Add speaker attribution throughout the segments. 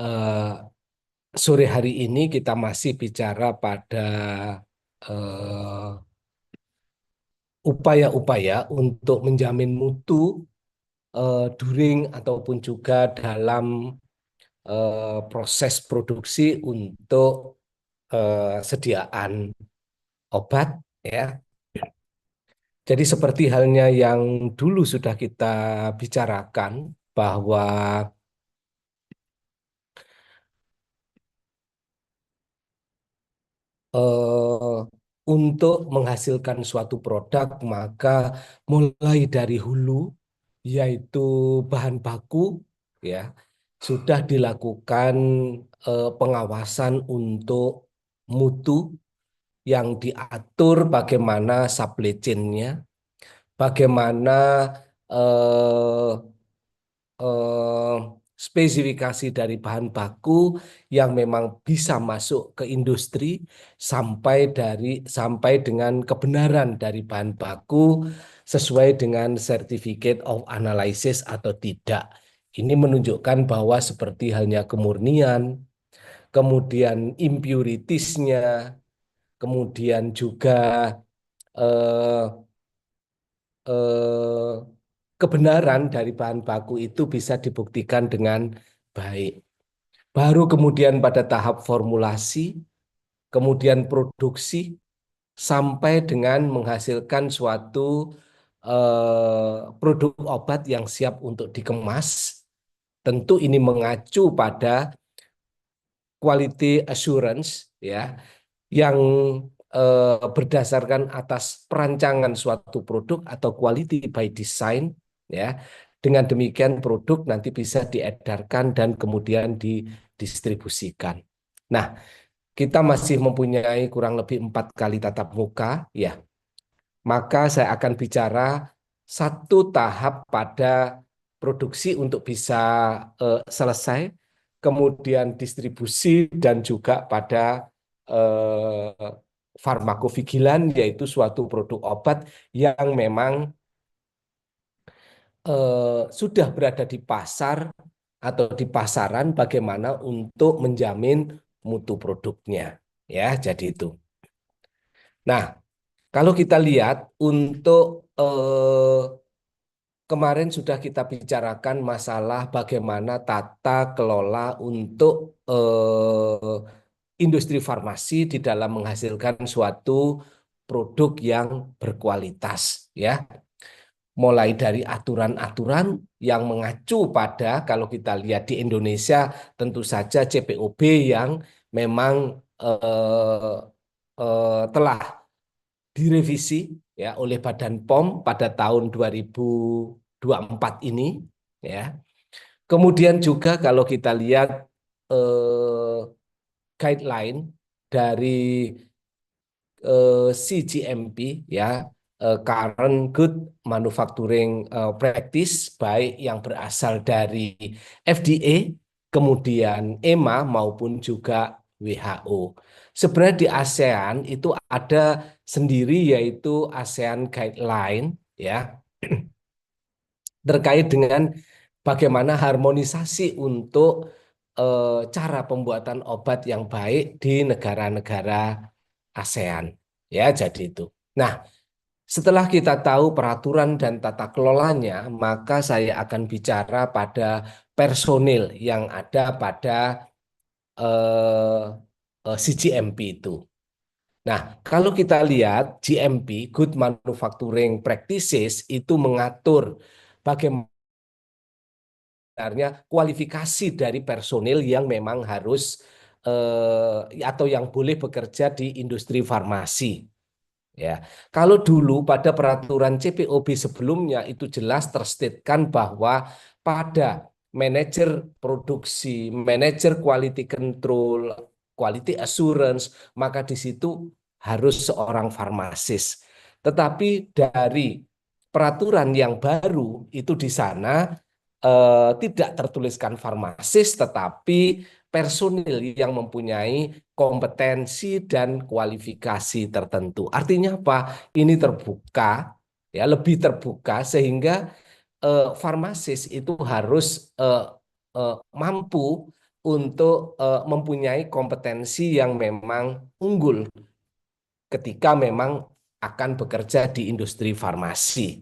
Speaker 1: eh, sore hari ini kita masih bicara pada upaya-upaya untuk menjamin mutu during ataupun juga dalam proses produksi untuk sediaan obat, ya. Jadi seperti halnya yang dulu sudah kita bicarakan bahwa eh, untuk menghasilkan suatu produk maka mulai dari hulu, yaitu bahan baku, ya, sudah dilakukan pengawasan untuk mutu yang diatur bagaimana supply chain-nya, bagaimana eh, eh, spesifikasi dari bahan baku yang memang bisa masuk ke industri, sampai dengan kebenaran dari bahan baku sesuai dengan Certificate of Analysis atau tidak. Ini menunjukkan bahwa seperti halnya kemurnian, kemudian impuritiesnya, kemudian juga eh, eh, kebenaran dari bahan baku itu bisa dibuktikan dengan baik. Baru kemudian pada tahap formulasi, kemudian produksi, sampai dengan menghasilkan suatu produk obat yang siap untuk dikemas. Tentu ini mengacu pada quality assurance, ya, yang berdasarkan atas perancangan suatu produk atau quality by design, ya. Dengan demikian produk nanti bisa diedarkan dan kemudian didistribusikan. Nah, kita masih mempunyai kurang lebih 4 kali tatap muka, ya. Maka saya akan bicara satu tahap pada produksi untuk bisa selesai, kemudian distribusi dan juga pada eh, farmakovigilan, yaitu suatu produk obat yang memang sudah berada di pasar atau di pasaran, bagaimana untuk menjamin mutu produknya, ya. Jadi itu. Nah, kalau kita lihat untuk kemarin sudah kita bicarakan masalah bagaimana tata kelola untuk industri farmasi di dalam menghasilkan suatu produk yang berkualitas, ya. Mulai dari aturan-aturan yang mengacu pada, kalau kita lihat di Indonesia, tentu saja CPOB yang memang eh, telah direvisi, ya, oleh Badan POM pada tahun 2024 ini, ya. Kemudian juga kalau kita lihat eh, guideline dari CGMP, ya, Current Good Manufacturing Practice, baik yang berasal dari FDA, kemudian EMA maupun juga WHO. Sebenarnya di ASEAN itu ada sendiri, yaitu ASEAN Guideline, ya, terkait dengan bagaimana harmonisasi untuk cara pembuatan obat yang baik di negara-negara ASEAN. Ya, jadi itu. Nah, setelah kita tahu peraturan dan tata kelolanya, maka saya akan bicara pada personil yang ada pada CGMP itu. Nah, kalau kita lihat GMP, Good Manufacturing Practices, itu mengatur bagaimana sebenarnya kualifikasi dari personil yang memang harus atau yang boleh bekerja di industri farmasi. Ya, kalau dulu pada peraturan CPOB sebelumnya itu jelas terstatekan bahwa pada manajer produksi, manajer quality control, quality assurance, maka di situ harus seorang farmasis. Tetapi dari peraturan yang baru itu di sana tidak tertuliskan farmasis, tetapi personil yang mempunyai kompetensi dan kualifikasi tertentu. Artinya apa? Ini terbuka, ya, lebih terbuka, sehingga farmasis itu harus mampu untuk mempunyai kompetensi yang memang unggul ketika memang akan bekerja di industri farmasi.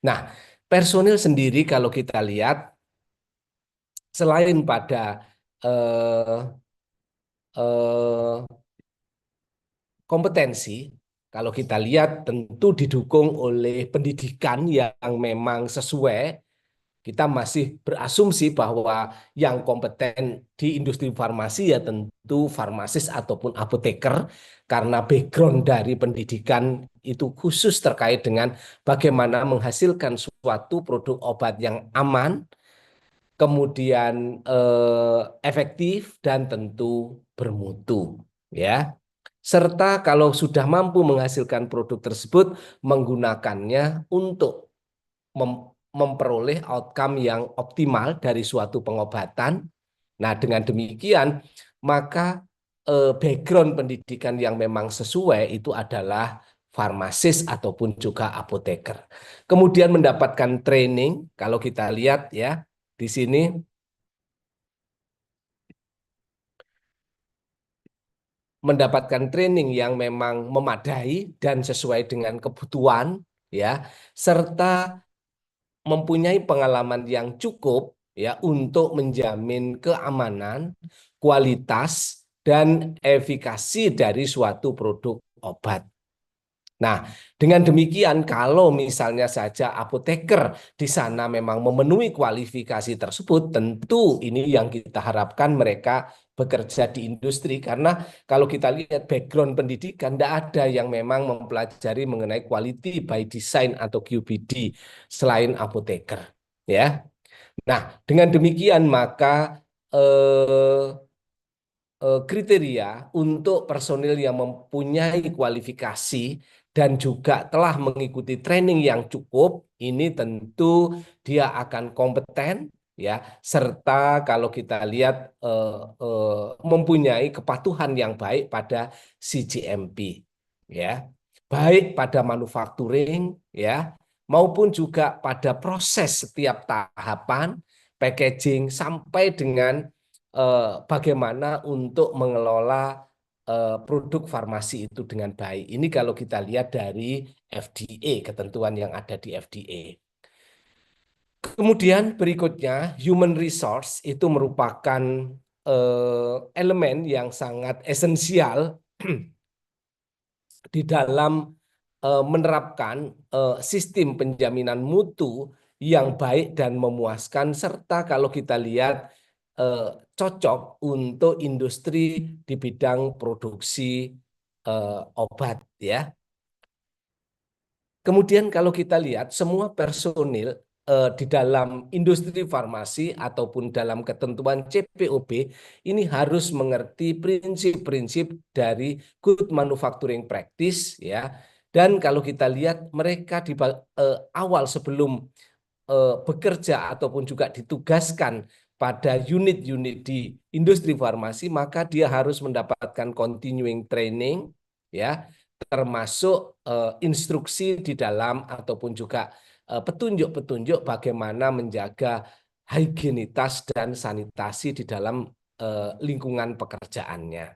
Speaker 1: Nah, personil sendiri kalau kita lihat selain pada eh, eh, kompetensi, kalau kita lihat tentu didukung oleh pendidikan yang memang sesuai. Kita masih berasumsi bahwa yang kompeten di industri farmasi ya tentu farmasis ataupun apoteker, karena background dari pendidikan itu khusus terkait dengan bagaimana menghasilkan suatu produk obat yang aman, kemudian efektif dan tentu bermutu, ya. Serta kalau sudah mampu menghasilkan produk tersebut, menggunakannya untuk memperoleh outcome yang optimal dari suatu pengobatan. Nah, dengan demikian, maka background pendidikan yang memang sesuai itu adalah farmasis ataupun juga apoteker. Kemudian mendapatkan training, kalau kita lihat ya, di sini mendapatkan training yang memang memadai dan sesuai dengan kebutuhan, ya, serta mempunyai pengalaman yang cukup ya untuk menjamin keamanan, kualitas dan efikasi dari suatu produk obat. Nah, dengan demikian kalau misalnya saja apoteker di sana memang memenuhi kualifikasi tersebut, tentu ini yang kita harapkan mereka bekerja di industri, karena kalau kita lihat background pendidikan, tidak ada yang memang mempelajari mengenai quality by design atau QBD selain apoteker. Ya, nah dengan demikian maka eh, kriteria untuk personil yang mempunyai kualifikasi dan juga telah mengikuti training yang cukup, ini tentu dia akan kompeten ya, serta kalau kita lihat eh, mempunyai kepatuhan yang baik pada CGMP ya, baik pada manufacturing ya maupun juga pada proses setiap tahapan packaging sampai dengan bagaimana untuk mengelola produk farmasi itu dengan baik. Ini kalau kita lihat dari FDA, ketentuan yang ada di FDA. Kemudian berikutnya, human resource itu merupakan elemen yang sangat esensial di dalam menerapkan sistem penjaminan mutu yang baik dan memuaskan, serta kalau kita lihat eh, cocok untuk industri di bidang produksi obat ya. Kemudian kalau kita lihat semua personil di dalam industri farmasi ataupun dalam ketentuan CPOB ini harus mengerti prinsip-prinsip dari good manufacturing practice ya. Dan kalau kita lihat mereka di awal sebelum bekerja ataupun juga ditugaskan pada unit-unit di industri farmasi, maka dia harus mendapatkan continuing training ya, termasuk instruksi di dalam ataupun juga petunjuk-petunjuk bagaimana menjaga higienitas dan sanitasi di dalam lingkungan pekerjaannya.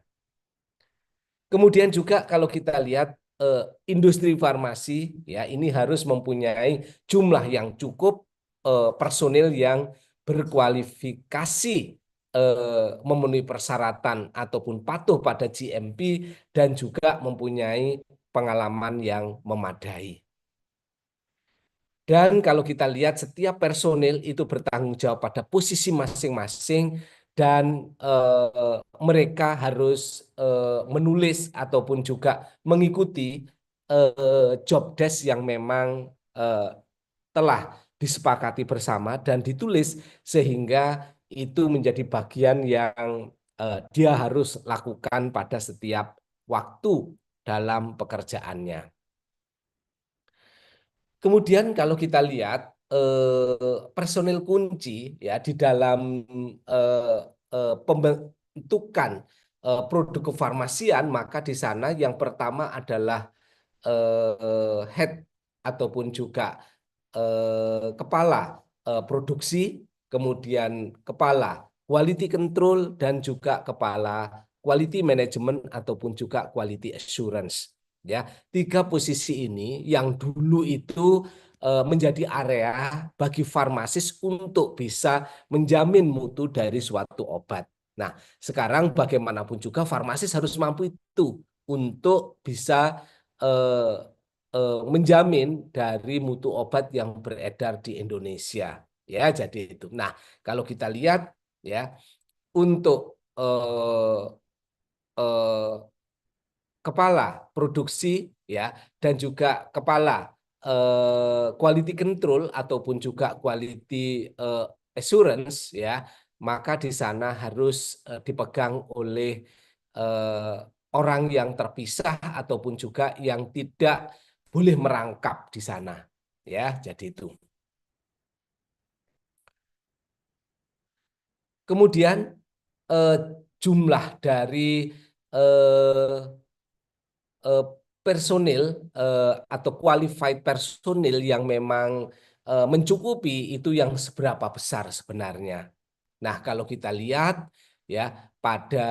Speaker 1: Kemudian juga kalau kita lihat industri farmasi ya ini harus mempunyai jumlah yang cukup personil yang berkualifikasi, memenuhi persyaratan ataupun patuh pada GMP dan juga mempunyai pengalaman yang memadai. Dan kalau kita lihat setiap personil itu bertanggung jawab pada posisi masing-masing dan mereka harus menulis ataupun juga mengikuti job desk yang memang eh, telah disepakati bersama dan ditulis sehingga itu menjadi bagian yang dia harus lakukan pada setiap waktu dalam pekerjaannya. Kemudian kalau kita lihat personil kunci ya di dalam eh, pembentukan produk kefarmasian, maka di sana yang pertama adalah head ataupun juga kepala produksi, kemudian kepala quality control, dan juga kepala quality management ataupun juga quality assurance. Ya, tiga posisi ini yang dulu itu menjadi area bagi farmasis untuk bisa menjamin mutu dari suatu obat. Nah, sekarang bagaimanapun juga farmasis harus mampu itu untuk bisa eh, menjamin dari mutu obat yang beredar di Indonesia. Ya, jadi itu. Nah, kalau kita lihat ya untuk eh, kepala produksi ya dan juga kepala quality control ataupun juga quality assurance ya, maka di sana harus dipegang oleh eh, orang yang terpisah ataupun juga yang tidak boleh merangkap di sana ya, jadi itu. Kemudian eh, jumlah dari eh, eh, personil atau qualified personil yang memang mencukupi itu yang seberapa besar sebenarnya. Nah, kalau kita lihat ya pada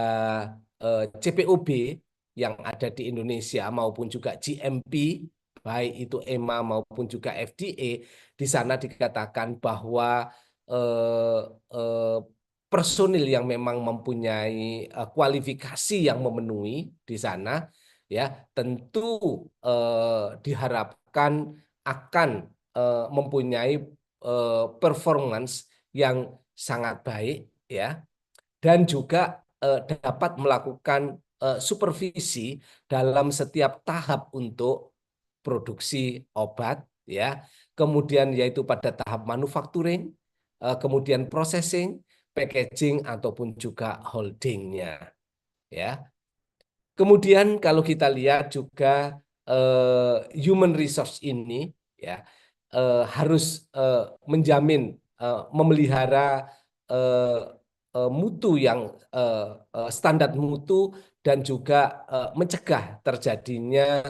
Speaker 1: CPOB yang ada di Indonesia maupun juga GMP, baik itu EMA maupun juga FDA, di sana dikatakan bahwa eh, eh, personil yang memang mempunyai kualifikasi yang memenuhi di sana ya tentu diharapkan akan mempunyai performance yang sangat baik ya dan juga dapat melakukan supervisi dalam setiap tahap untuk produksi obat ya, kemudian yaitu pada tahap manufacturing, kemudian processing, packaging ataupun juga holdingnya ya. Kemudian kalau kita lihat juga human resource ini ya harus menjamin memelihara eh, mutu yang standar mutu dan juga mencegah terjadinya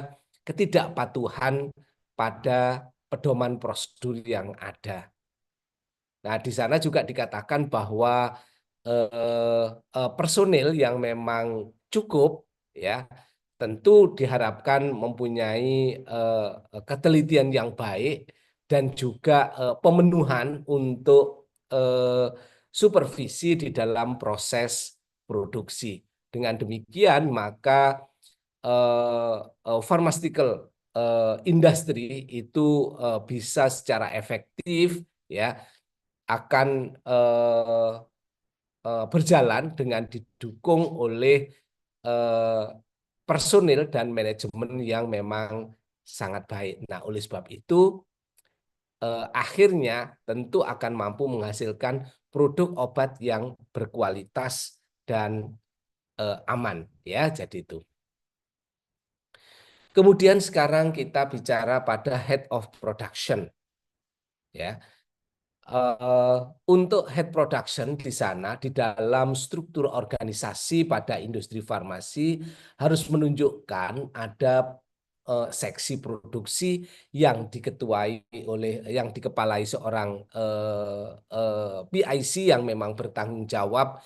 Speaker 1: ketidakpatuhan pada pedoman prosedur yang ada. Nah, di sana juga dikatakan bahwa personil yang memang cukup ya tentu diharapkan mempunyai ketelitian yang baik dan juga pemenuhan untuk supervisi di dalam proses produksi. Dengan demikian, maka pharmaceutical industry itu bisa secara efektif ya akan berjalan dengan didukung oleh eh, personil dan manajemen yang memang sangat baik. Nah, oleh sebab itu akhirnya tentu akan mampu menghasilkan produk obat yang berkualitas dan aman ya, jadi itu. Kemudian sekarang kita bicara pada head of production ya. eh, untuk head production di sana di dalam struktur organisasi pada industri farmasi harus menunjukkan ada seksi produksi yang diketuai oleh yang dikepalai seorang PIC yang memang bertanggung jawab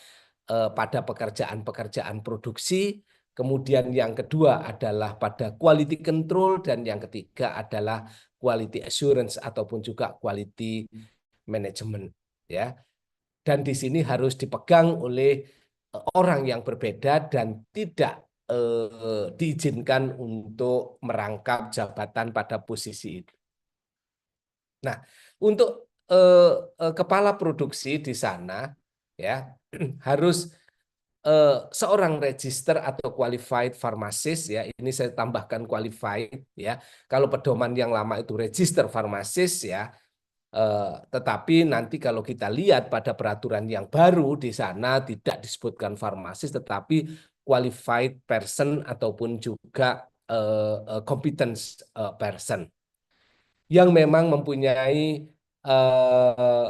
Speaker 1: pada pekerjaan-pekerjaan produksi. Kemudian yang kedua adalah pada quality control dan yang ketiga adalah quality assurance ataupun juga quality manajemen ya. Dan di sini harus dipegang oleh orang yang berbeda dan tidak diizinkan untuk merangkap jabatan pada posisi itu. Nah, untuk kepala produksi di sana ya harus seorang register atau qualified pharmacist ya, ini saya tambahkan qualified ya. Kalau pedoman yang lama itu register pharmacist ya. Tetapi nanti kalau kita lihat pada peraturan yang baru di sana tidak disebutkan farmasis tetapi qualified person ataupun juga competence person yang memang mempunyai eh,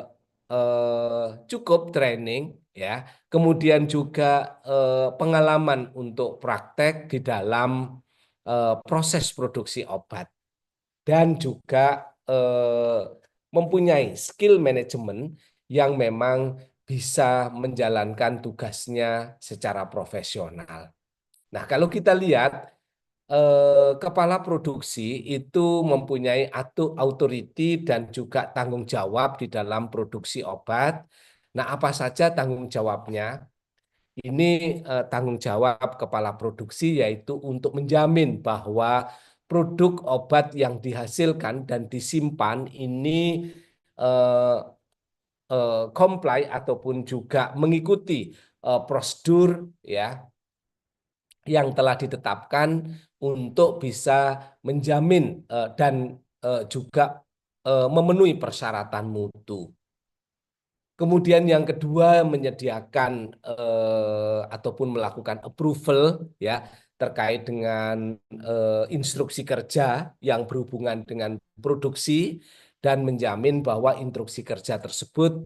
Speaker 1: cukup training ya, kemudian juga pengalaman untuk praktek di dalam proses produksi obat dan juga mempunyai skill manajemen yang memang bisa menjalankan tugasnya secara profesional. Nah, kalau kita lihat kepala produksi itu mempunyai authority dan juga tanggung jawab di dalam produksi obat. Nah, apa saja tanggung jawabnya? Ini tanggung jawab kepala produksi yaitu untuk menjamin bahwa produk obat yang dihasilkan dan disimpan ini eh, comply ataupun juga mengikuti prosedur ya yang telah ditetapkan untuk bisa menjamin dan juga memenuhi persyaratan mutu. Kemudian yang kedua menyediakan ataupun melakukan approval ya terkait dengan instruksi kerja yang berhubungan dengan produksi dan menjamin bahwa instruksi kerja tersebut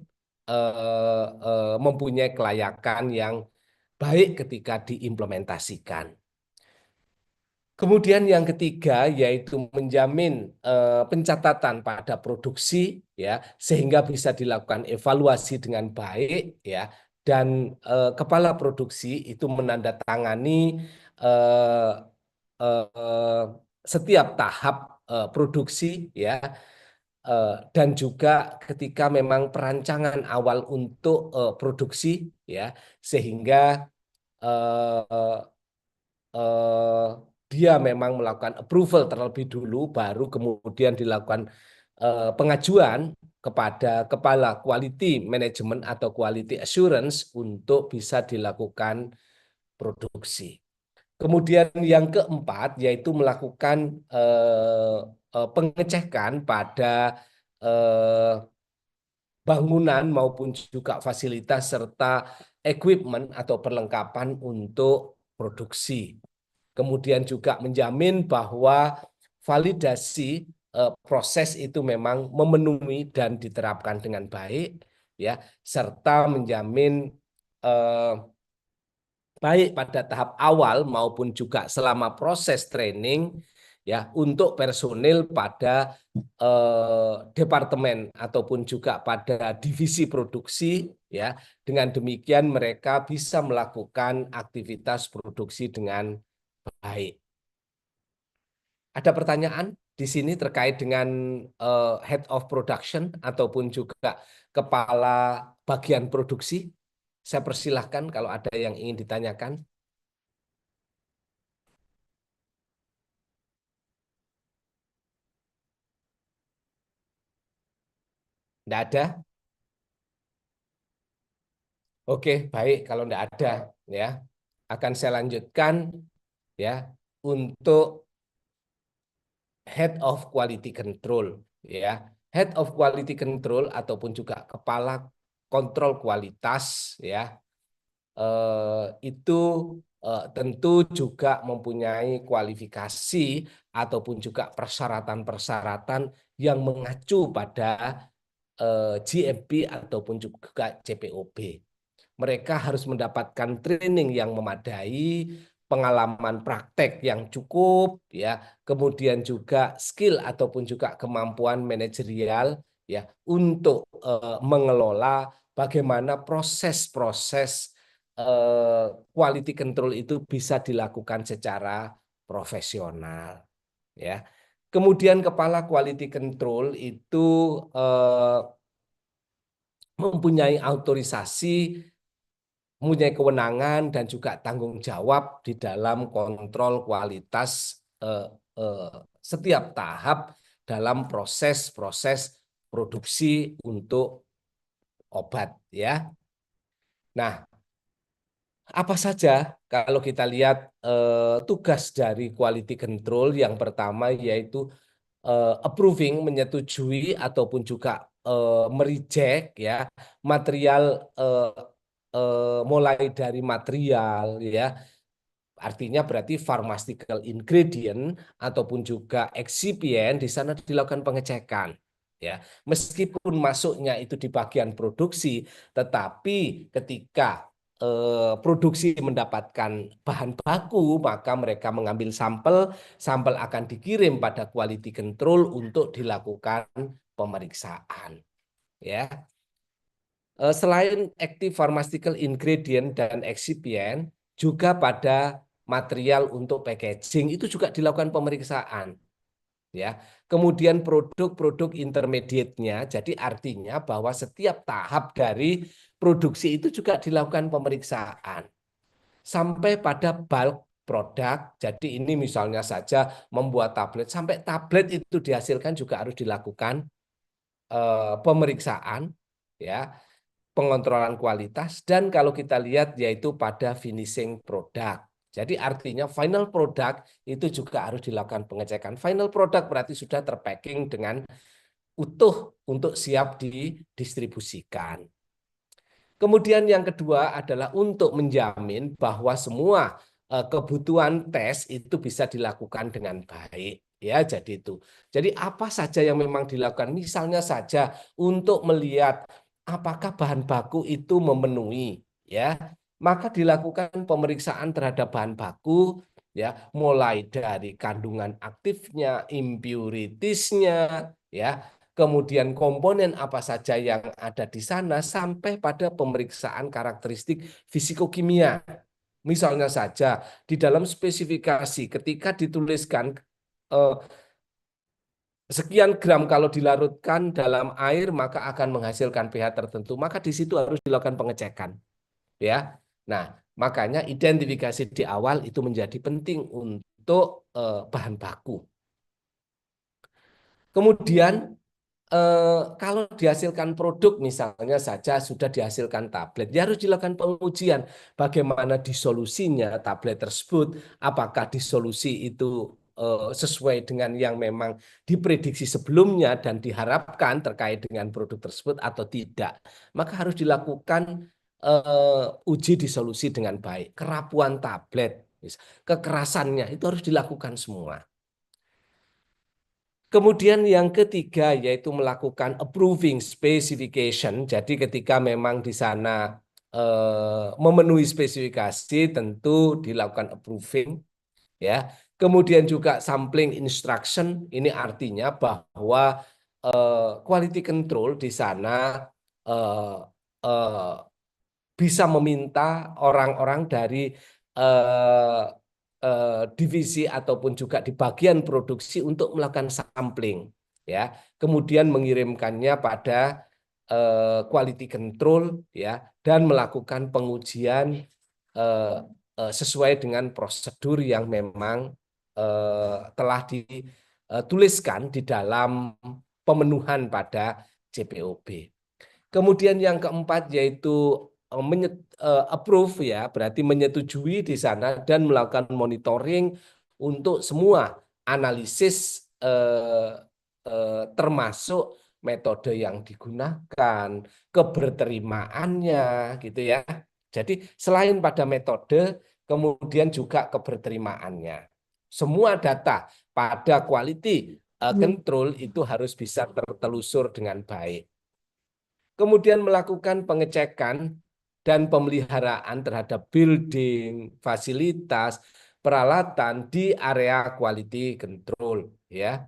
Speaker 1: mempunyai kelayakan yang baik ketika diimplementasikan. Kemudian yang ketiga yaitu menjamin pencatatan pada produksi ya sehingga bisa dilakukan evaluasi dengan baik ya dan kepala produksi itu menandatangani eh, eh, setiap tahap produksi ya dan juga ketika memang perancangan awal untuk produksi ya sehingga eh, eh, dia memang melakukan approval terlebih dulu, baru kemudian dilakukan pengajuan kepada kepala quality management atau quality assurance untuk bisa dilakukan produksi. Kemudian yang keempat yaitu melakukan pengecekan pada eh, bangunan maupun juga fasilitas serta equipment atau perlengkapan untuk produksi. Kemudian juga menjamin bahwa validasi proses itu memang memenuhi dan diterapkan dengan baik ya serta menjamin eh, baik pada tahap awal maupun juga selama proses training ya untuk personil pada departemen ataupun juga pada divisi produksi ya dengan demikian mereka bisa melakukan aktivitas produksi dengan baik. Ada pertanyaan di sini terkait dengan head of production ataupun juga kepala bagian produksi? Saya persilahkan kalau ada yang ingin ditanyakan. Tidak ada? Oke, baik kalau tidak ada ya. Akan saya lanjutkan ya untuk head of quality control ya. Head of quality control ataupun juga kepala kontrol kualitas ya itu tentu juga mempunyai kualifikasi ataupun juga persyaratan-persyaratan yang mengacu pada GMP ataupun juga CPOB. Mereka harus mendapatkan training yang memadai, pengalaman praktek yang cukup, ya, kemudian juga skill ataupun juga kemampuan manajerial, ya, untuk mengelola bagaimana proses-proses quality control itu bisa dilakukan secara profesional, ya. Kemudian kepala quality control itu eh, mempunyai autorisasi, mempunyai kewenangan dan juga tanggung jawab di dalam kontrol kualitas eh, eh, setiap tahap dalam proses-proses produksi untuk obat ya. Nah, apa saja kalau kita lihat tugas dari quality control yang pertama yaitu approving, menyetujui ataupun juga mereject ya material mulai dari material ya artinya berarti pharmaceutical ingredient ataupun juga excipient di sana dilakukan pengecekan ya meskipun masuknya itu di bagian produksi tetapi ketika produksi mendapatkan bahan baku maka mereka mengambil sampel sampel akan dikirim pada quality control untuk dilakukan pemeriksaan ya Selain active pharmaceutical ingredient dan excipient, juga pada material untuk packaging itu juga dilakukan pemeriksaan, ya. Kemudian produk-produk intermediate-nya, jadi artinya bahwa setiap tahap dari produksi itu juga dilakukan pemeriksaan sampai pada bulk produk. Jadi ini misalnya saja membuat tablet, sampai tablet itu dihasilkan juga harus dilakukan pemeriksaan, ya, pengontrolan kualitas, dan kalau kita lihat yaitu pada finishing product. Jadi artinya final product itu juga harus dilakukan pengecekan. Final product berarti sudah terpacking dengan utuh untuk siap didistribusikan. Kemudian yang kedua adalah untuk menjamin bahwa semua kebutuhan tes itu bisa dilakukan dengan baik. Ya, jadi itu. Jadi apa saja yang memang dilakukan, misalnya saja untuk melihat apakah bahan baku itu memenuhi, ya, maka dilakukan pemeriksaan terhadap bahan baku, ya, mulai dari kandungan aktifnya, impuritiesnya, ya, kemudian komponen apa saja yang ada di sana, sampai pada pemeriksaan karakteristik fisikokimia. Misalnya saja di dalam spesifikasi ketika dituliskan eh, sekian gram kalau dilarutkan dalam air maka akan menghasilkan pH tertentu, maka di situ harus dilakukan pengecekan, ya. Nah, makanya identifikasi di awal itu menjadi penting untuk bahan baku. Kemudian kalau dihasilkan produk misalnya saja sudah dihasilkan tablet, ya harus dilakukan pengujian bagaimana disolusinya tablet tersebut, apakah disolusi itu sesuai dengan yang memang diprediksi sebelumnya dan diharapkan terkait dengan produk tersebut atau tidak. Maka harus dilakukan uji disolusi dengan baik, kerapuan tablet, kekerasannya itu harus dilakukan semua. Kemudian yang ketiga yaitu melakukan approving specification. Jadi ketika memang di sana memenuhi spesifikasi tentu dilakukan approving, ya. Kemudian juga sampling instruction, ini artinya bahwa quality control di sana eh, eh, bisa meminta orang-orang dari eh, divisi ataupun juga di bagian produksi untuk melakukan sampling, ya, kemudian mengirimkannya pada quality control, ya, dan melakukan pengujian sesuai dengan prosedur yang memang telah dituliskan di dalam pemenuhan pada CPOB. Kemudian yang keempat yaitu approve, ya, berarti menyetujui di sana dan melakukan monitoring untuk semua analisis termasuk metode yang digunakan, keberterimaannya, gitu ya. Jadi selain pada metode, kemudian juga keberterimaannya. Semua data pada quality control itu harus bisa tertelusur dengan baik. Kemudian melakukan pengecekan dan pemeliharaan terhadap building, fasilitas, peralatan di area quality control, ya.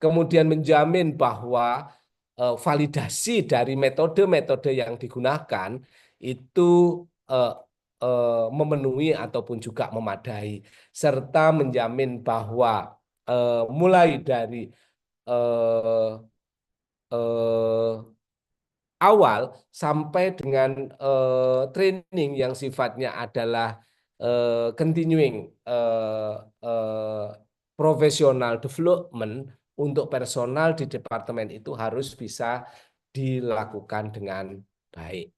Speaker 1: Kemudian menjamin bahwa validasi dari metode-metode yang digunakan itu memenuhi ataupun juga memadai, serta menjamin bahwa mulai dari eh, eh, awal sampai dengan training yang sifatnya adalah continuing eh, professional development untuk personal di departemen itu harus bisa dilakukan dengan baik.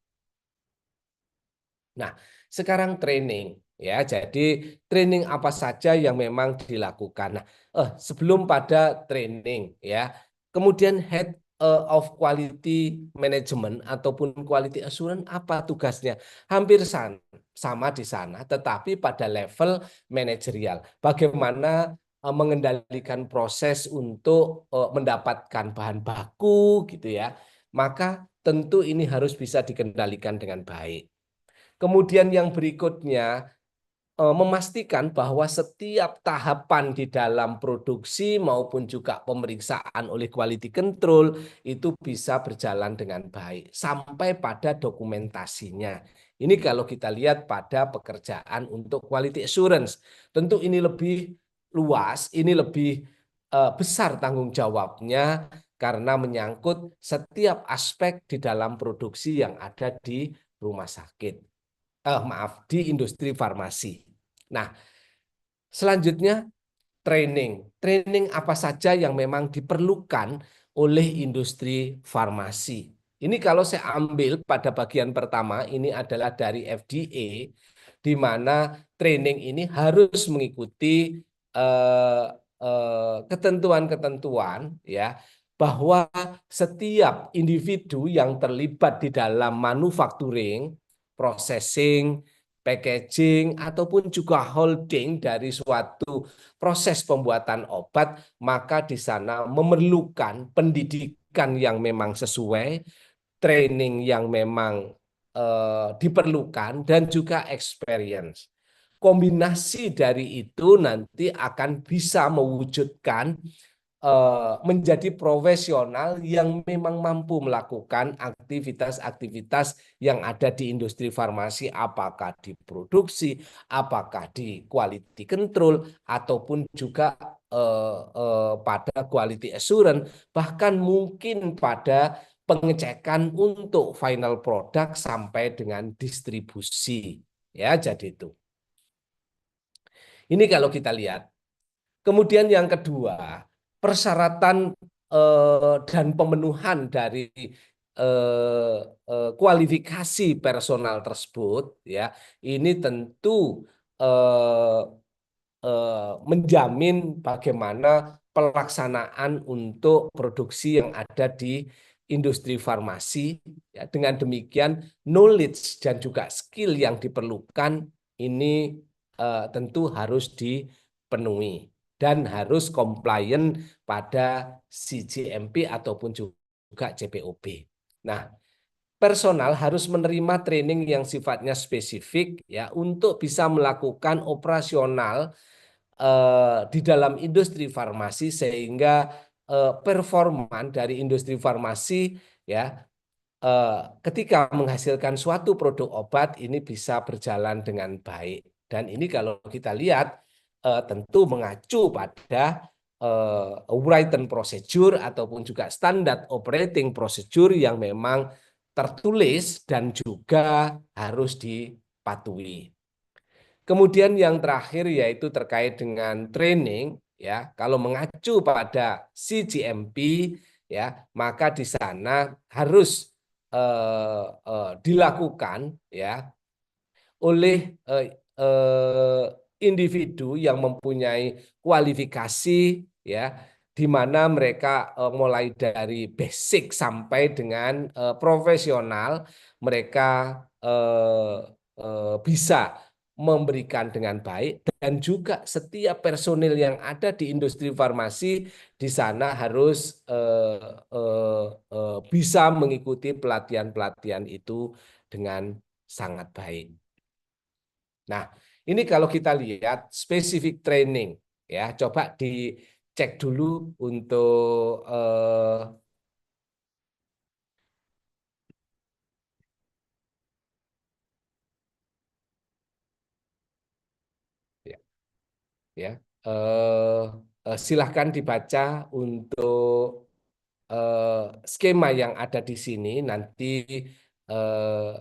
Speaker 1: Nah, sekarang training, ya. Jadi training apa saja yang memang dilakukan. Nah, sebelum pada training, ya. Kemudian head of quality management ataupun quality assurance apa tugasnya? Hampir sama di sana, tetapi pada level manajerial. Bagaimana mengendalikan proses untuk mendapatkan bahan baku, gitu ya. Maka tentu ini harus bisa dikendalikan dengan baik. Kemudian yang berikutnya memastikan bahwa setiap tahapan di dalam produksi maupun juga pemeriksaan oleh quality control itu bisa berjalan dengan baik sampai pada dokumentasinya. Ini kalau kita lihat pada pekerjaan untuk quality assurance. Tentu ini lebih luas, ini lebih besar tanggung jawabnya karena menyangkut setiap aspek di dalam produksi yang ada di rumah sakit. Maaf, di industri farmasi. Nah, selanjutnya training. Training apa saja yang memang diperlukan oleh industri farmasi. Ini kalau saya ambil pada bagian pertama, ini adalah dari FDA, di mana training ini harus mengikuti ketentuan-ketentuan ya bahwa setiap individu yang terlibat di dalam manufacturing, processing, packaging ataupun juga holding dari suatu proses pembuatan obat, maka di sana memerlukan pendidikan yang memang sesuai, training yang memang diperlukan, dan juga experience. Kombinasi dari itu nanti akan bisa mewujudkan menjadi profesional yang memang mampu melakukan aktivitas-aktivitas yang ada di industri farmasi, apakah di produksi, apakah di quality control, ataupun juga pada quality assurance, bahkan mungkin pada pengecekan untuk final product sampai dengan distribusi. Ya, jadi itu. Ini kalau kita lihat. Kemudian yang kedua, persyaratan dan pemenuhan dari kualifikasi personal tersebut ya, ini tentu eh, menjamin bagaimana pelaksanaan untuk produksi yang ada di industri farmasi ya, dengan demikian knowledge dan juga skill yang diperlukan ini tentu harus dipenuhi dan harus compliant pada CGMP ataupun juga CPOB. Nah, personal harus menerima training yang sifatnya spesifik ya untuk bisa melakukan operasional di dalam industri farmasi sehingga performan dari industri farmasi ya ketika menghasilkan suatu produk obat ini bisa berjalan dengan baik. Dan ini kalau kita lihat tentu mengacu pada written procedure ataupun juga standar operating procedure yang memang tertulis dan juga harus dipatuhi. Kemudian yang terakhir yaitu terkait dengan training ya. Kalau mengacu pada CGMP ya, maka di sana harus dilakukan ya oleh individu yang mempunyai kualifikasi ya, di mana mereka mulai dari basic sampai dengan profesional, mereka bisa memberikan dengan baik, dan juga setiap personil yang ada di industri farmasi di sana harus bisa mengikuti pelatihan-pelatihan itu dengan sangat baik. Nah, ini kalau kita lihat spesifik training ya, coba dicek dulu untuk ya, ya silahkan dibaca untuk skema yang ada di sini. Nanti eh,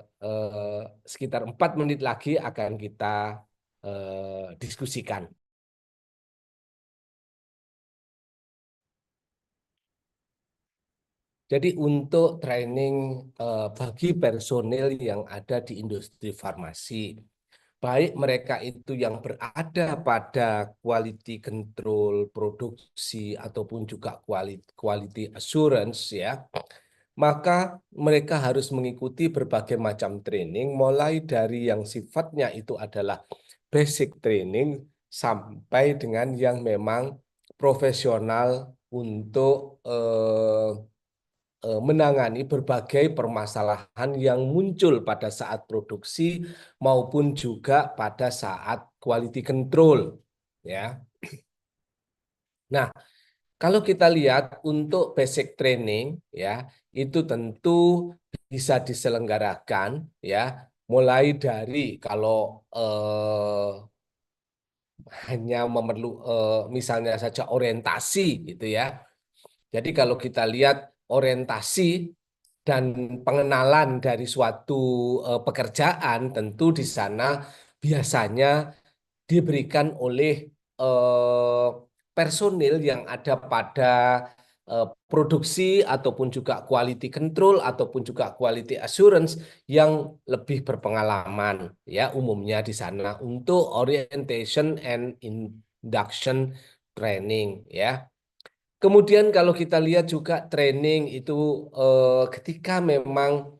Speaker 1: sekitar 4 menit lagi akan kita diskusikan. Jadi untuk training bagi personil yang ada di industri farmasi, baik mereka itu yang berada pada quality control produksi ataupun juga quality assurance ya, maka mereka harus mengikuti berbagai macam training mulai dari yang sifatnya itu adalah basic training sampai dengan yang memang profesional untuk menangani berbagai permasalahan yang muncul pada saat produksi maupun juga pada saat quality control, ya. Nah, kalau kita lihat untuk basic training, ya, itu tentu bisa diselenggarakan, ya, mulai dari kalau hanya misalnya saja orientasi, gitu ya. Jadi kalau kita lihat orientasi dan pengenalan dari suatu pekerjaan, tentu di sana biasanya diberikan oleh eh, personil yang ada pada produksi ataupun juga quality control ataupun juga quality assurance yang lebih berpengalaman, ya, umumnya di sana untuk orientation and induction training, ya. Kemudian kalau kita lihat juga training itu ketika memang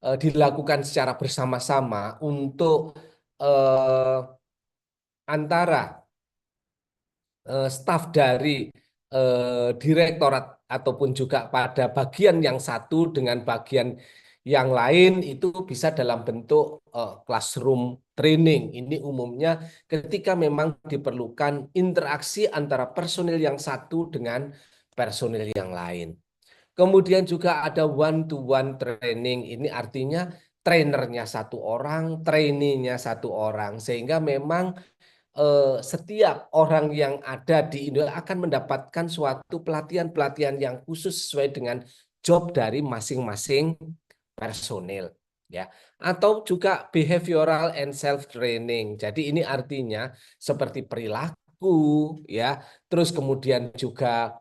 Speaker 1: dilakukan secara bersama-sama untuk eh, antara staf dari direktorat ataupun juga pada bagian yang satu dengan bagian yang lain itu bisa dalam bentuk classroom training. Ini umumnya ketika memang diperlukan interaksi antara personil yang satu dengan personil yang lain. Kemudian juga ada one to one training. Ini artinya trainernya satu orang, trainee-nya satu orang, sehingga memang setiap orang yang ada di Indonesia akan mendapatkan suatu pelatihan-pelatihan yang khusus sesuai dengan job dari masing-masing personil, ya. Atau juga behavioral and self training. Jadi ini artinya seperti perilaku, ya. Terus kemudian juga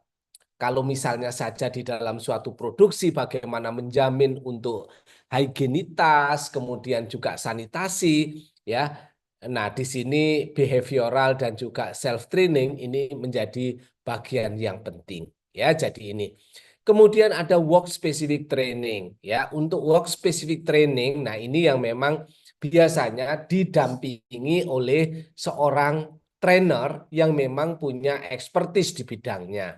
Speaker 1: kalau misalnya saja di dalam suatu produksi bagaimana menjamin untuk higienitas, kemudian juga sanitasi, ya. Nah, di sini behavioral dan juga self training ini menjadi bagian yang penting, ya. Jadi ini. Kemudian ada work specific training, ya. Untuk work specific training, nah ini yang memang biasanya didampingi oleh seorang trainer yang memang punya expertise di bidangnya.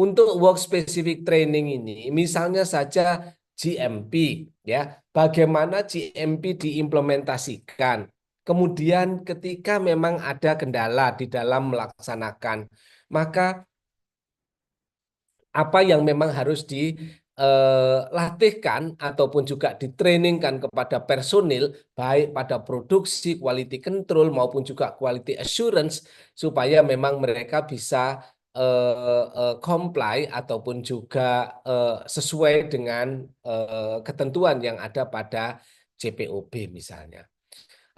Speaker 1: Untuk work specific training ini, misalnya saja GMP, ya, bagaimana GMP diimplementasikan. Kemudian ketika memang ada kendala di dalam melaksanakan, maka apa yang memang harus dilatihkan ataupun juga ditrainingkan kepada personil, baik pada produksi, quality control maupun juga quality assurance, supaya memang mereka bisa comply ataupun juga sesuai dengan ketentuan yang ada pada CPOB misalnya.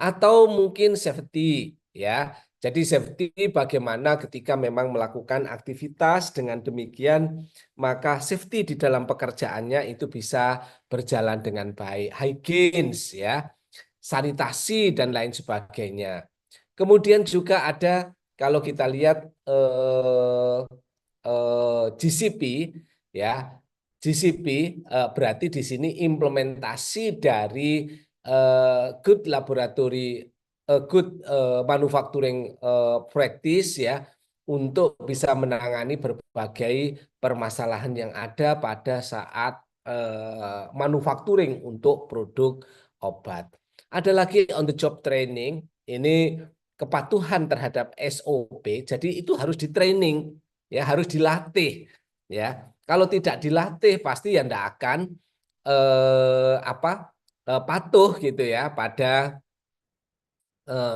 Speaker 1: Atau mungkin safety, ya. Jadi safety bagaimana ketika memang melakukan aktivitas dengan demikian maka safety di dalam pekerjaannya itu bisa berjalan dengan baik, hygienes, ya, sanitasi dan lain sebagainya. Kemudian juga ada kalau kita lihat GCP, ya. GCP berarti di sini implementasi dari good laboratory, good manufacturing practice, ya, untuk bisa menangani berbagai permasalahan yang ada pada saat manufacturing untuk produk obat. Ada lagi on the job training, ini kepatuhan terhadap SOP, jadi itu harus di training, ya, harus dilatih, ya. Kalau tidak dilatih pasti ya tidak akan patuh gitu ya pada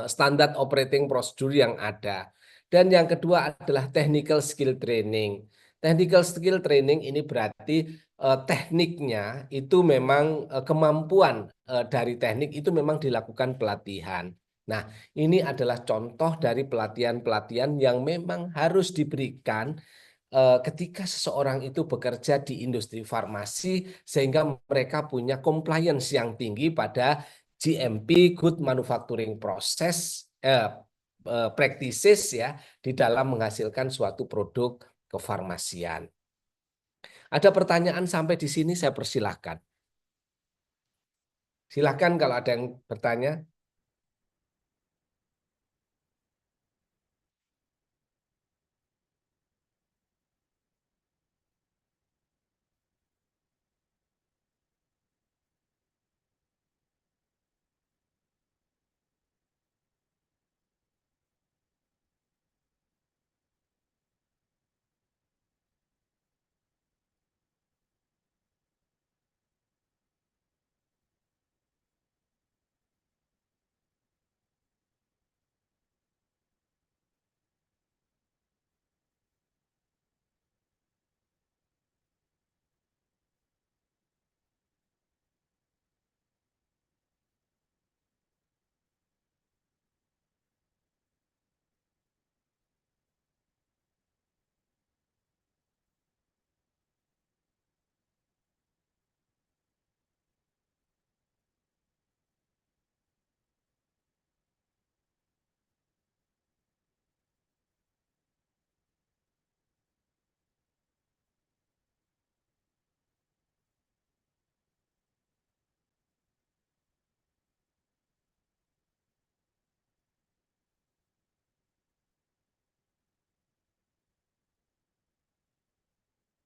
Speaker 1: standar operating prosedur yang ada. Dan yang kedua adalah technical skill training. Technical skill training ini berarti tekniknya itu memang kemampuan dari teknik itu memang dilakukan pelatihan. Nah, ini adalah contoh dari pelatihan-pelatihan yang memang harus diberikan ketika seseorang itu bekerja di industri farmasi sehingga mereka punya compliance yang tinggi pada GMP, Good Manufacturing Process, practices, ya, di dalam menghasilkan suatu produk kefarmasian. Ada pertanyaan sampai di sini saya persilahkan. Silahkan kalau ada yang bertanya.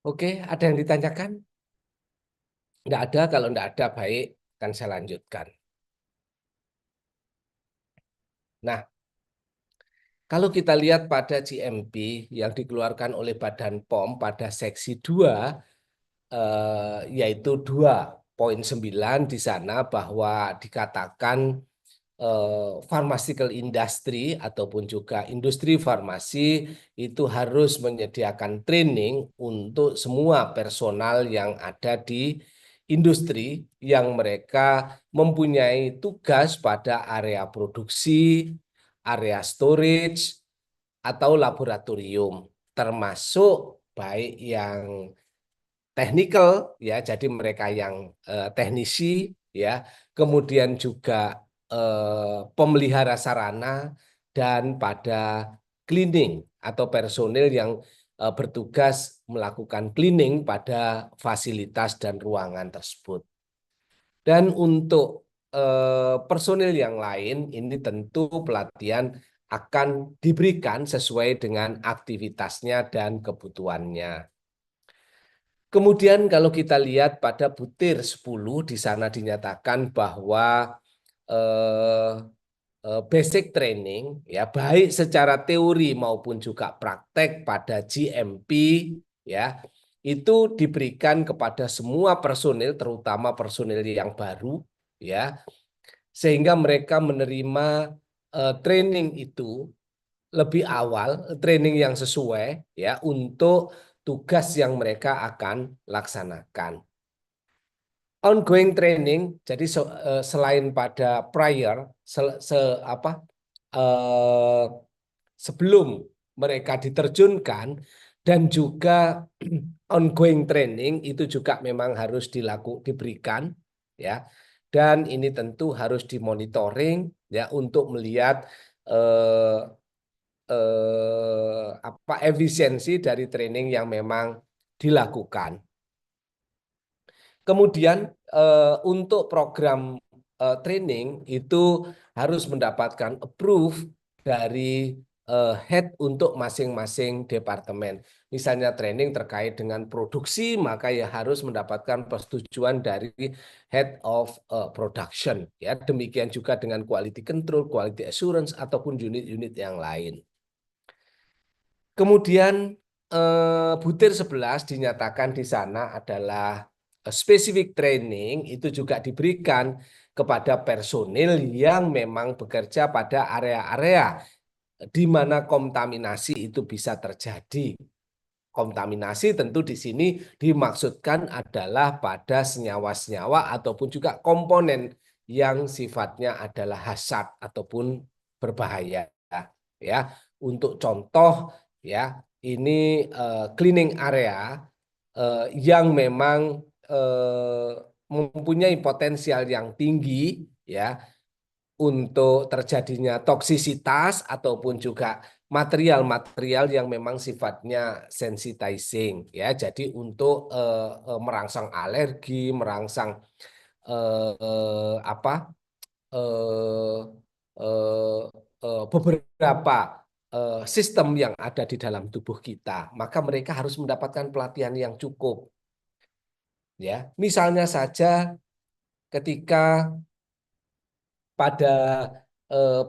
Speaker 1: Oke, ada yang ditanyakan? Nggak ada, kalau nggak ada baik, kan saya lanjutkan. Nah, kalau kita lihat pada GMP yang dikeluarkan oleh Badan POM pada seksi 2, yaitu 2.9 di sana bahwa dikatakan pharmaceutical industry ataupun juga industri farmasi itu harus menyediakan training untuk semua personal yang ada di industri yang mereka mempunyai tugas pada area produksi, area storage, atau laboratorium, termasuk baik yang technical ya, jadi mereka yang teknisi ya, kemudian juga pemelihara sarana dan pada cleaning atau personil yang bertugas melakukan cleaning pada fasilitas dan ruangan tersebut. Dan untuk personil yang lain ini tentu pelatihan akan diberikan sesuai dengan aktivitasnya dan kebutuhannya. Kemudian kalau kita lihat pada butir 10 di sana dinyatakan bahwa eh, basic training ya baik secara teori maupun juga praktek pada GMP ya itu diberikan kepada semua personil terutama personil yang baru ya sehingga mereka menerima training itu lebih awal, training yang sesuai ya untuk tugas yang mereka akan laksanakan. Ongoing training, jadi selain pada prior, apa, eh, sebelum mereka diterjunkan dan juga ongoing training itu juga memang harus diberikan ya. Dan ini tentu harus dimonitoring ya untuk melihat eh, apa efisiensi dari training yang memang dilakukan. Kemudian untuk program training itu harus mendapatkan approve dari head untuk masing-masing departemen. Misalnya training terkait dengan produksi, maka ya harus mendapatkan persetujuan dari head of production. Ya, demikian juga dengan quality control, quality assurance ataupun unit-unit yang lain. Kemudian butir 11 dinyatakan di sana adalah specific training itu juga diberikan kepada personil yang memang bekerja pada area-area di mana kontaminasi itu bisa terjadi. Kontaminasi tentu di sini dimaksudkan adalah pada senyawa-senyawa ataupun juga komponen yang sifatnya adalah hazard ataupun berbahaya. Ya, untuk contoh ya ini cleaning area yang memang eh, mempunyai potensial yang tinggi ya untuk terjadinya toksisitas ataupun juga material-material yang memang sifatnya sensitizing ya. Jadi untuk merangsang alergi, merangsang apa eh, eh, beberapa sistem yang ada di dalam tubuh kita, maka mereka harus mendapatkan pelatihan yang cukup ya. Misalnya saja ketika pada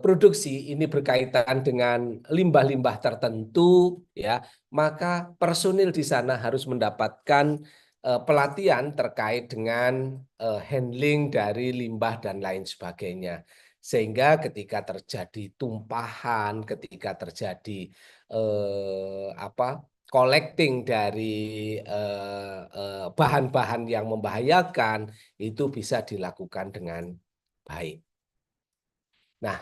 Speaker 1: produksi ini berkaitan dengan limbah-limbah tertentu ya, maka personil di sana harus mendapatkan pelatihan terkait dengan handling dari limbah dan lain sebagainya. Sehingga ketika terjadi tumpahan, ketika terjadi apa collecting dari bahan-bahan yang membahayakan itu bisa dilakukan dengan baik. Nah,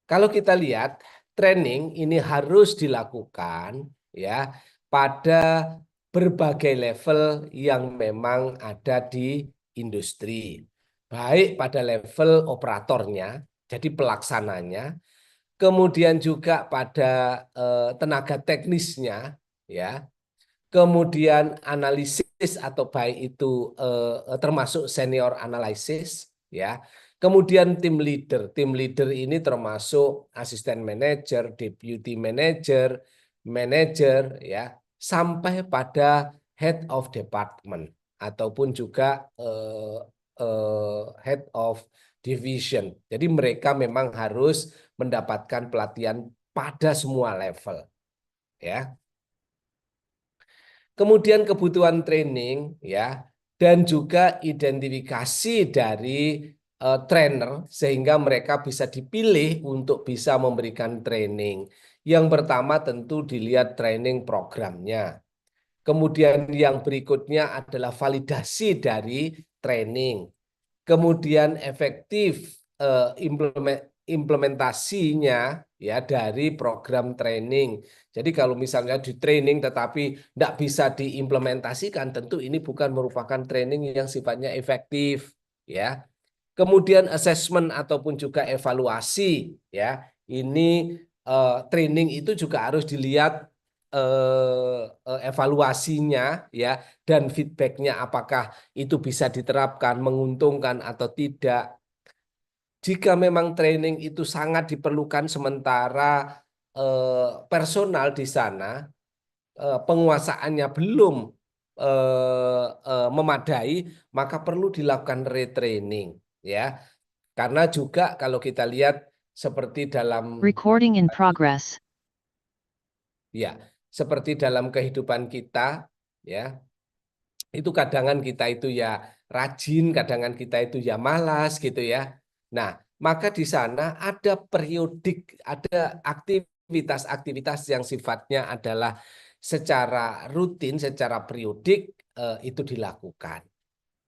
Speaker 1: kalau kita lihat training ini harus dilakukan ya pada berbagai level yang memang ada di industri. Baik pada level operatornya, jadi pelaksananya, kemudian juga pada tenaga teknisnya ya, kemudian analisis atau baik itu termasuk senior analysis ya. Kemudian tim leader ini termasuk asisten manajer, deputy manager, manager ya, sampai pada head of department ataupun juga head of division. Jadi mereka memang harus mendapatkan pelatihan pada semua level, ya. Kemudian kebutuhan training, ya, dan juga identifikasi dari trainer sehingga mereka bisa dipilih untuk bisa memberikan training. Yang pertama tentu dilihat training programnya. Kemudian yang berikutnya adalah validasi dari training. Kemudian efektif implementasinya ya dari program training. Jadi kalau misalnya di training tetapi tidak bisa diimplementasikan, tentu ini bukan merupakan training yang sifatnya efektif, ya. Kemudian assessment ataupun juga evaluasi, ya. Ini training itu juga harus dilihat evaluasinya, ya, dan feedbacknya apakah itu bisa diterapkan, menguntungkan atau tidak. Jika memang training itu sangat diperlukan sementara personal di sana penguasaannya belum memadai, maka perlu dilakukan retraining, ya. Karena juga kalau kita lihat seperti dalam
Speaker 2: Recording in progress.
Speaker 1: ya, seperti dalam kehidupan kita, ya. Itu kadangan kita itu ya rajin, kadangan kita itu ya malas gitu ya. Nah, maka di sana ada periodik, ada aktivitas-aktivitas yang sifatnya adalah secara rutin, secara periodik itu dilakukan.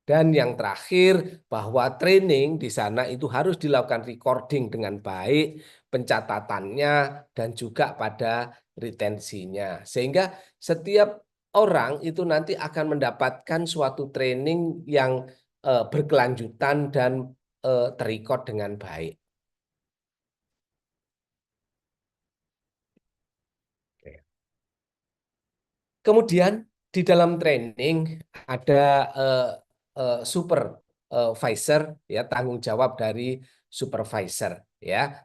Speaker 1: Dan yang terakhir bahwa training di sana itu harus dilakukan recording dengan baik, pencatatannya dan juga pada retensinya. Sehingga setiap orang itu nanti akan mendapatkan suatu training yang berkelanjutan dan terrecord dengan baik. Kemudian di dalam training ada supervisor, ya, tanggung jawab dari supervisor, ya.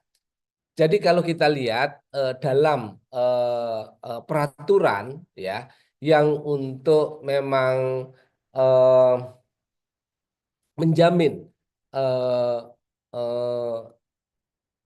Speaker 1: Jadi kalau kita lihat dalam peraturan, ya, yang untuk memang eh, menjamin eh, eh,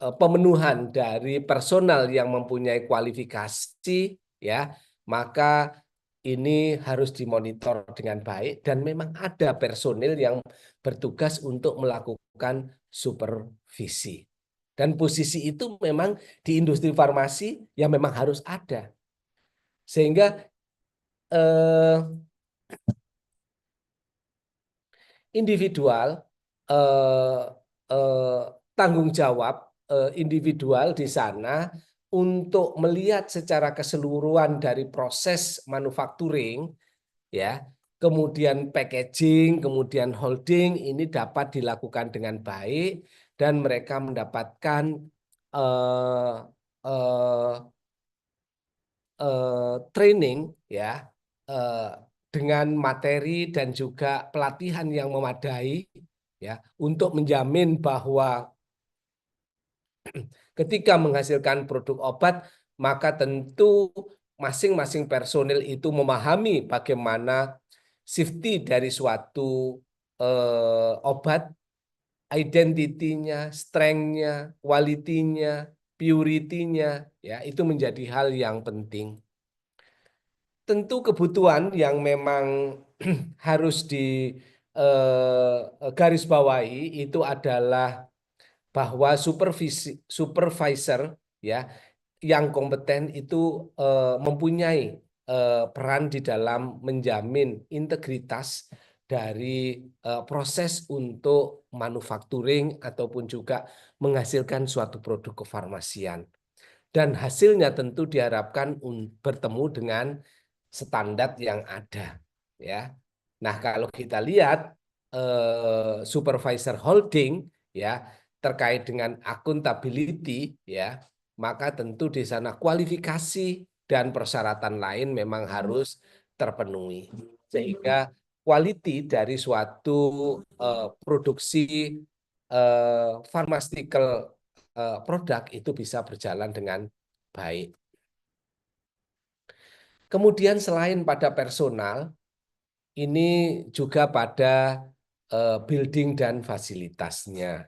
Speaker 1: pemenuhan dari personal yang mempunyai kualifikasi, ya, maka ini harus dimonitor dengan baik dan memang ada personil yang bertugas untuk melakukan supervisi. Dan posisi itu memang di industri farmasi yang memang harus ada. Sehingga eh, individual eh, eh, tanggung jawab individual di sana untuk melihat secara keseluruhan dari proses manufacturing, ya, kemudian packaging, kemudian holding ini dapat dilakukan dengan baik dan mereka mendapatkan eh, eh, training, ya, eh, dengan materi dan juga pelatihan yang memadai, ya, untuk menjamin bahwa ketika menghasilkan produk obat maka tentu masing-masing personil itu memahami bagaimana safety dari suatu obat, identitinya, strength-nya, quality-nya, purity-nya, ya, itu menjadi hal yang penting. Tentu kebutuhan yang memang harus di garis bawahi itu adalah bahwa supervisor, ya, yang kompeten itu mempunyai peran di dalam menjamin integritas dari proses untuk manufacturing ataupun juga menghasilkan suatu produk kefarmasian. Dan hasilnya tentu diharapkan bertemu dengan standar yang ada, ya. Nah, kalau kita lihat supervisor holding, ya, terkait dengan accountability, ya, maka tentu di sana kualifikasi dan persyaratan lain memang harus terpenuhi sehingga quality dari suatu produksi pharmaceutical produk itu bisa berjalan dengan baik. Kemudian selain pada personal, ini juga pada building dan fasilitasnya.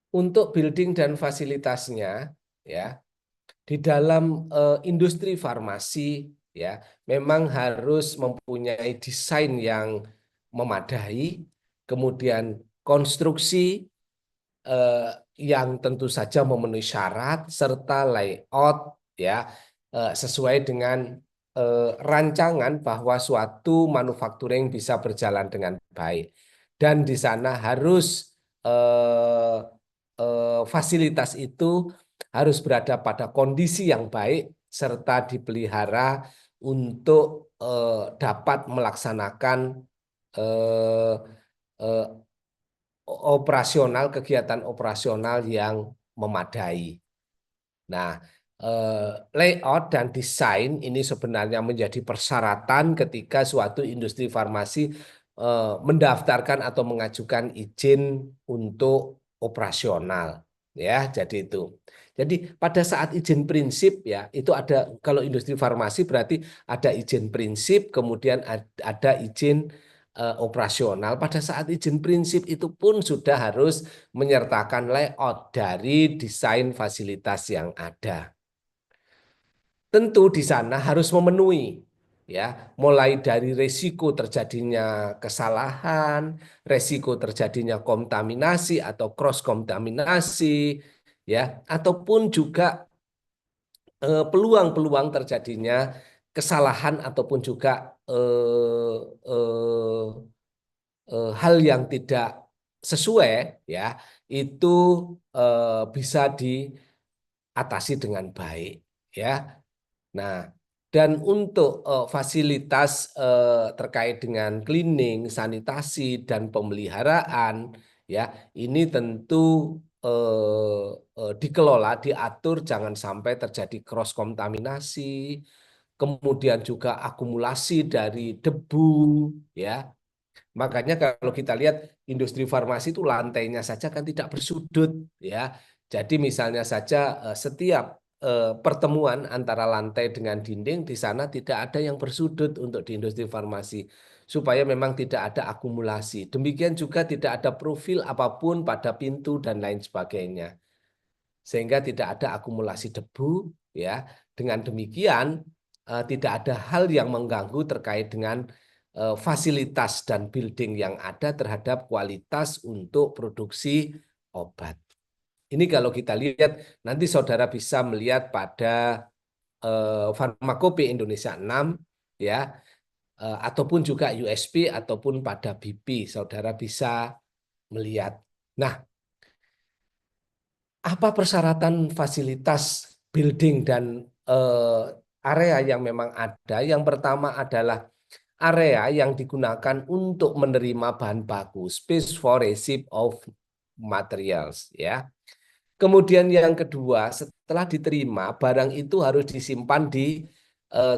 Speaker 1: Untuk building dan fasilitasnya, ya, di dalam industri farmasi, ya, memang harus mempunyai desain yang memadai, kemudian konstruksi yang tentu saja memenuhi syarat serta layout, ya, sesuai dengan rancangan bahwa suatu manufacturing bisa berjalan dengan baik. Dan di sana harus fasilitas itu harus berada pada kondisi yang baik serta dipelihara untuk dapat melaksanakan eh, eh, kegiatan operasional yang memadai. Nah, layout dan desain ini sebenarnya menjadi persyaratan ketika suatu industri farmasi mendaftarkan atau mengajukan izin untuk operasional, ya. Jadi itu. Jadi pada saat izin prinsip, ya, itu ada, kalau industri farmasi berarti ada izin prinsip, kemudian ada izin operasional. Pada saat izin prinsip itu pun sudah harus menyertakan layout dari desain fasilitas yang ada. Tentu di sana harus memenuhi, ya, mulai dari resiko terjadinya kesalahan, resiko terjadinya kontaminasi atau cross kontaminasi, ya, ataupun juga peluang-peluang terjadinya kesalahan ataupun juga eh, eh, hal yang tidak sesuai, ya, itu bisa diatasi dengan baik, ya. Nah, dan untuk fasilitas terkait dengan cleaning, sanitasi, dan pemeliharaan, ya, ini tentu dikelola, diatur, jangan sampai terjadi cross kontaminasi, kemudian juga akumulasi dari debu, ya. Makanya kalau kita lihat industri farmasi itu lantainya saja kan tidak bersudut, ya. Jadi misalnya saja setiap pertemuan antara lantai dengan dinding di sana tidak ada yang bersudut untuk di industri farmasi supaya memang tidak ada akumulasi. Demikian juga tidak ada profil apapun pada pintu dan lain sebagainya. Sehingga tidak ada akumulasi debu, ya. Dengan demikian tidak ada hal yang mengganggu terkait dengan fasilitas dan building yang ada terhadap kualitas untuk produksi obat. Ini kalau kita lihat, nanti saudara bisa melihat pada Farmakope Indonesia 6, ya, ataupun juga USP ataupun pada BP, saudara bisa melihat. Nah, apa persyaratan fasilitas building dan area yang memang ada? Yang pertama adalah area yang digunakan untuk menerima bahan baku, space for receipt of materials, ya. Kemudian yang kedua, setelah diterima, barang itu harus disimpan di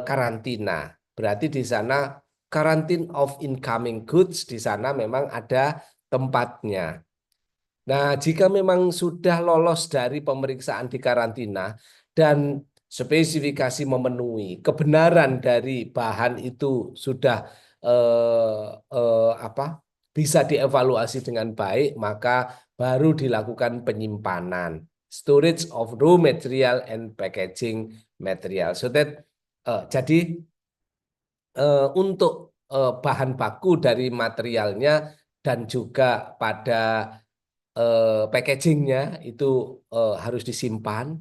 Speaker 1: karantina. Berarti di sana quarantine of incoming goods, di sana memang ada tempatnya. Nah, jika memang sudah lolos dari pemeriksaan di karantina dan spesifikasi memenuhi, kebenaran dari bahan itu sudah apa, bisa dievaluasi dengan baik, maka baru dilakukan penyimpanan, storage of raw material and packaging material. So that jadi untuk bahan baku dari materialnya dan juga pada packagingnya itu harus disimpan.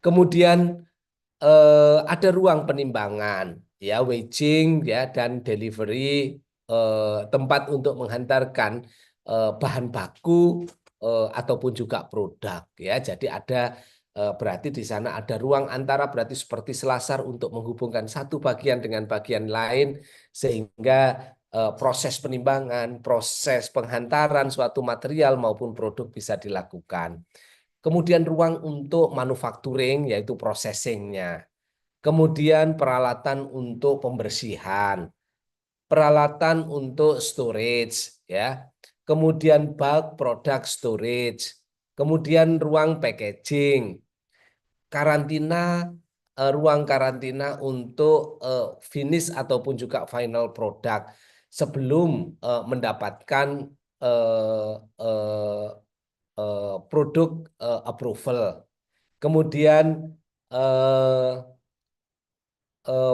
Speaker 1: Kemudian ada ruang penimbangan, ya, weighing, ya, dan delivery, tempat untuk menghantarkan bahan baku ataupun juga produk, ya. Jadi ada berarti di sana ada ruang antara, berarti seperti selasar untuk menghubungkan satu bagian dengan bagian lain sehingga proses penimbangan, proses penghantaran suatu material maupun produk bisa dilakukan. Kemudian ruang untuk manufacturing, yaitu processingnya. Kemudian peralatan untuk pembersihan, peralatan untuk storage, ya. kemudian bulk product storage, kemudian ruang packaging, karantina, ruang karantina untuk finish ataupun juga final product sebelum mendapatkan eh, eh, produk approval. Kemudian eh,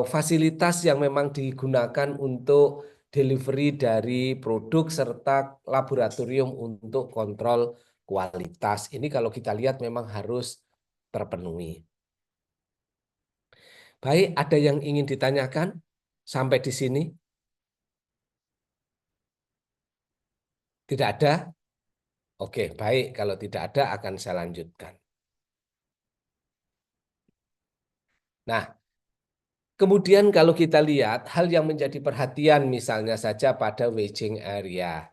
Speaker 1: fasilitas yang memang digunakan untuk delivery dari produk serta laboratorium untuk kontrol kualitas. Ini kalau kita lihat memang harus terpenuhi. Baik, ada yang ingin ditanyakan sampai di sini? Tidak ada? Oke, baik. Kalau tidak ada akan saya lanjutkan. Nah, kemudian kalau kita lihat hal yang menjadi perhatian misalnya saja pada waging area,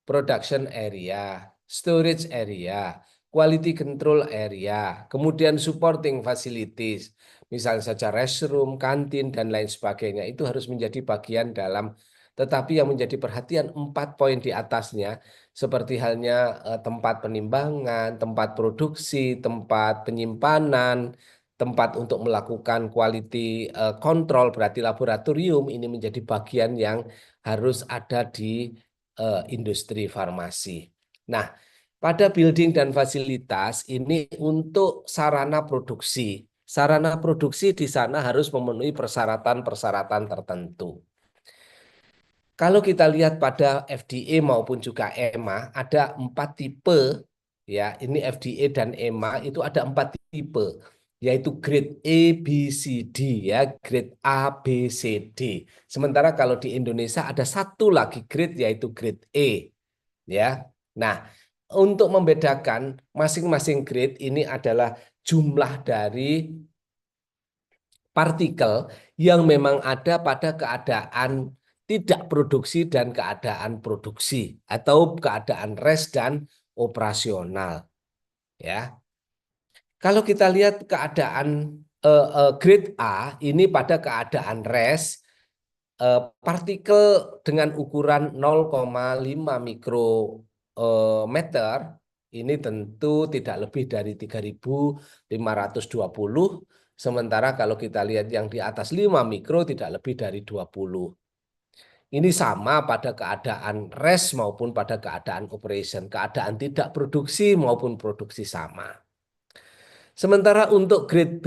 Speaker 1: production area, storage area, quality control area, kemudian supporting facilities, misalnya saja restroom, kantin, dan lain sebagainya, itu harus menjadi bagian dalam, tetapi yang menjadi perhatian 4 poin di atasnya, seperti halnya tempat penimbangan, tempat produksi, tempat penyimpanan, tempat untuk melakukan quality control, berarti laboratorium, ini menjadi bagian yang harus ada di industri farmasi. Nah, pada building dan fasilitas ini untuk sarana produksi. Sarana produksi di sana harus memenuhi persyaratan-persyaratan tertentu. Kalau kita lihat pada FDA maupun juga EMA ada 4 tipe, ya. Ini FDA dan EMA itu ada 4 tipe, yaitu grade A, B, C, D, ya, grade A, B, C, D. Sementara kalau di Indonesia ada satu lagi grade yaitu grade E, ya. Nah, untuk membedakan masing-masing grade ini adalah jumlah dari partikel yang memang ada pada keadaan tidak produksi dan keadaan produksi atau keadaan rest dan operasional, ya. Kalau kita lihat keadaan grade A ini pada keadaan rest, partikel dengan ukuran 0,5 mikrometer ini tentu tidak lebih dari 3.520. Sementara kalau kita lihat yang di atas 5 mikro tidak lebih dari 20. Ini sama pada keadaan rest maupun pada keadaan operation. Keadaan tidak produksi maupun produksi sama. Sementara untuk grade B,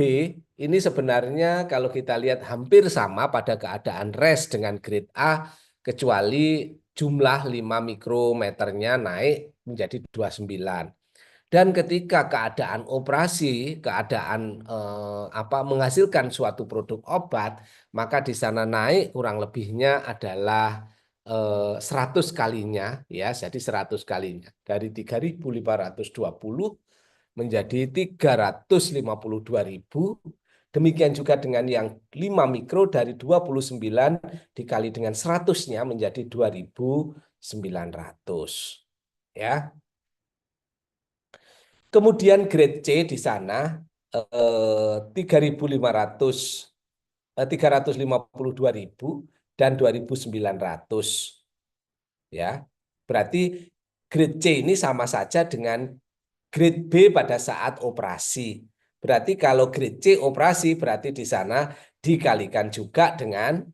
Speaker 1: ini sebenarnya kalau kita lihat hampir sama pada keadaan rest dengan grade A, kecuali jumlah 5 mikrometernya naik menjadi 29. Dan ketika keadaan operasi, keadaan menghasilkan suatu produk obat, maka di sana naik kurang lebihnya adalah 100 kalinya, ya, jadi 100 kalinya dari 3.520 menjadi 352.000. Demikian juga dengan yang 5 mikro dari 29 dikali dengan 100-nya menjadi 2.900. Ya. Kemudian grade C di sana 3.500, 352.000 dan 2.900. Ya. Berarti grade C ini sama saja dengan grade B pada saat operasi. Berarti kalau grade C operasi berarti di sana dikalikan juga dengan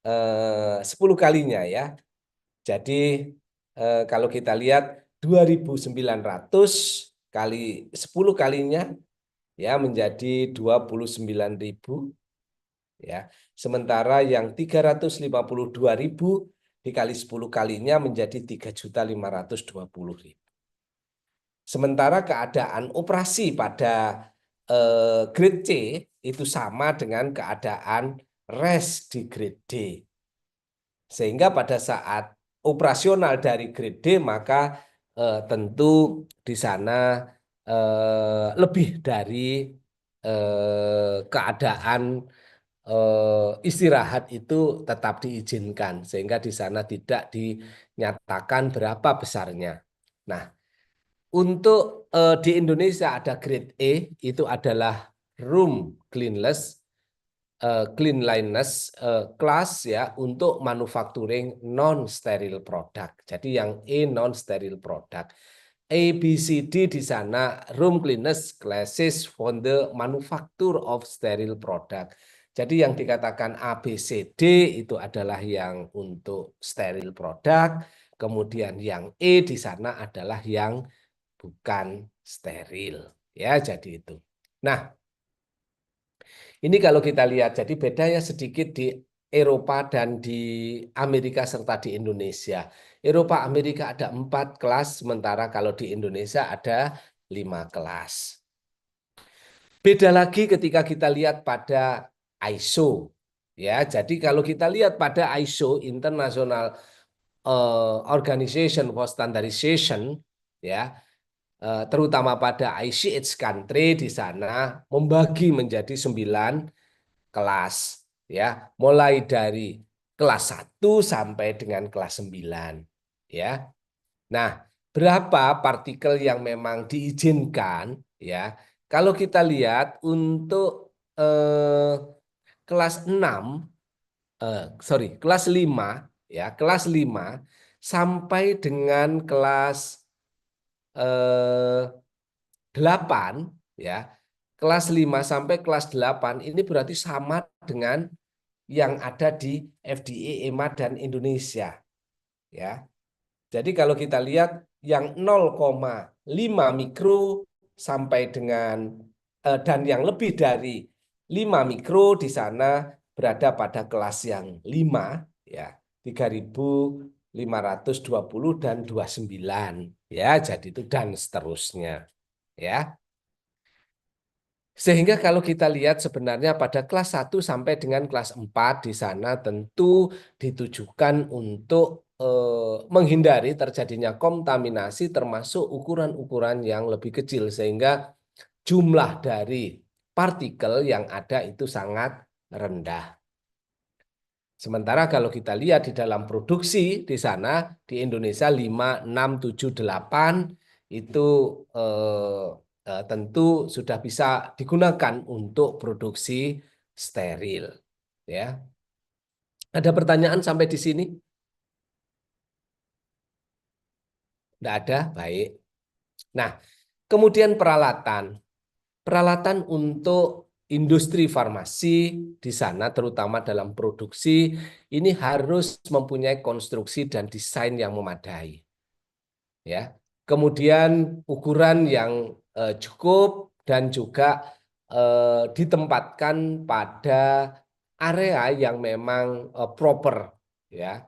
Speaker 1: 10 kalinya, ya. Jadi kalau kita lihat 2.900 kali 10 kalinya, ya, menjadi 29.000, ya. Sementara yang 352.000 dikali 10 kalinya menjadi 3.520.000. Sementara keadaan operasi pada grade C itu sama dengan keadaan rest di grade D. Sehingga pada saat operasional dari grade D maka tentu di sana lebih dari keadaan istirahat itu tetap diizinkan, sehingga di sana tidak dinyatakan berapa besarnya. Nah, untuk di Indonesia ada grade E, itu adalah room cleanliness, cleanliness class ya untuk manufacturing non-steril product. Jadi yang E non-steril product. A, B, C, D di sana room cleanliness classes for the manufacture of sterile product. Jadi yang dikatakan A, B, C, D itu adalah yang untuk steril product. Kemudian yang E di sana adalah yang bukan steril. Ya, jadi itu. Nah, ini kalau kita lihat, jadi bedanya sedikit di Eropa dan di Amerika serta di Indonesia. Eropa, Amerika ada 4 kelas, sementara kalau di Indonesia ada 5 kelas. Beda lagi ketika kita lihat pada ISO. Ya, jadi kalau kita lihat pada ISO, International Organization for Standardization, ya, terutama pada ICH country di sana membagi menjadi 9 kelas, ya, mulai dari kelas 1 sampai dengan kelas 9, ya. Nah, berapa partikel yang memang diizinkan, ya? Kalau kita lihat untuk kelas 6, kelas 5, ya, kelas 5 sampai dengan kelas 8, ya. Kelas 5 sampai kelas 8 ini berarti sama dengan yang ada di FDA, EMA dan Indonesia, ya. Jadi kalau kita lihat yang 0,5 mikro sampai dengan dan yang lebih dari 5 mikro di sana berada pada kelas yang 5, ya, 3520 dan 29, ya, jadi itu dan seterusnya, ya. Sehingga kalau kita lihat sebenarnya pada kelas 1 sampai dengan kelas 4 di sana tentu ditujukan untuk menghindari terjadinya kontaminasi termasuk ukuran-ukuran yang lebih kecil sehingga jumlah dari partikel yang ada itu sangat rendah. Sementara kalau kita lihat di dalam produksi di sana di Indonesia 5, 6, 7, 8 itu tentu sudah bisa digunakan untuk produksi steril. Ya. Ada pertanyaan sampai di sini? Tidak ada? Baik. Nah, kemudian peralatan. Peralatan untuk industri farmasi di sana, terutama dalam produksi, ini harus mempunyai konstruksi dan desain yang memadai. Ya. Kemudian ukuran yang cukup dan juga ditempatkan pada area yang memang proper, ya.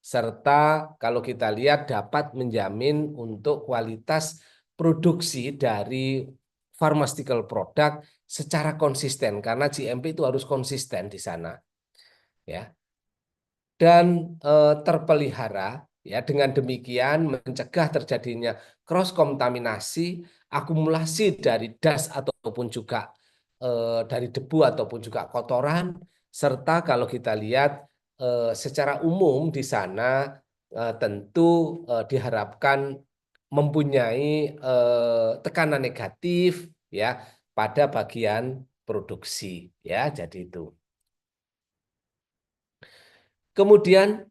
Speaker 1: Serta kalau kita lihat dapat menjamin untuk kualitas produksi dari pharmaceutical product secara konsisten karena GMP itu harus konsisten di sana, ya, dan terpelihara, ya. Dengan demikian mencegah terjadinya cross kontaminasi, akumulasi dari das ataupun juga dari debu ataupun juga kotoran, serta kalau kita lihat secara umum di sana tentu diharapkan mempunyai tekanan negatif, ya, pada bagian produksi, ya, jadi itu. Kemudian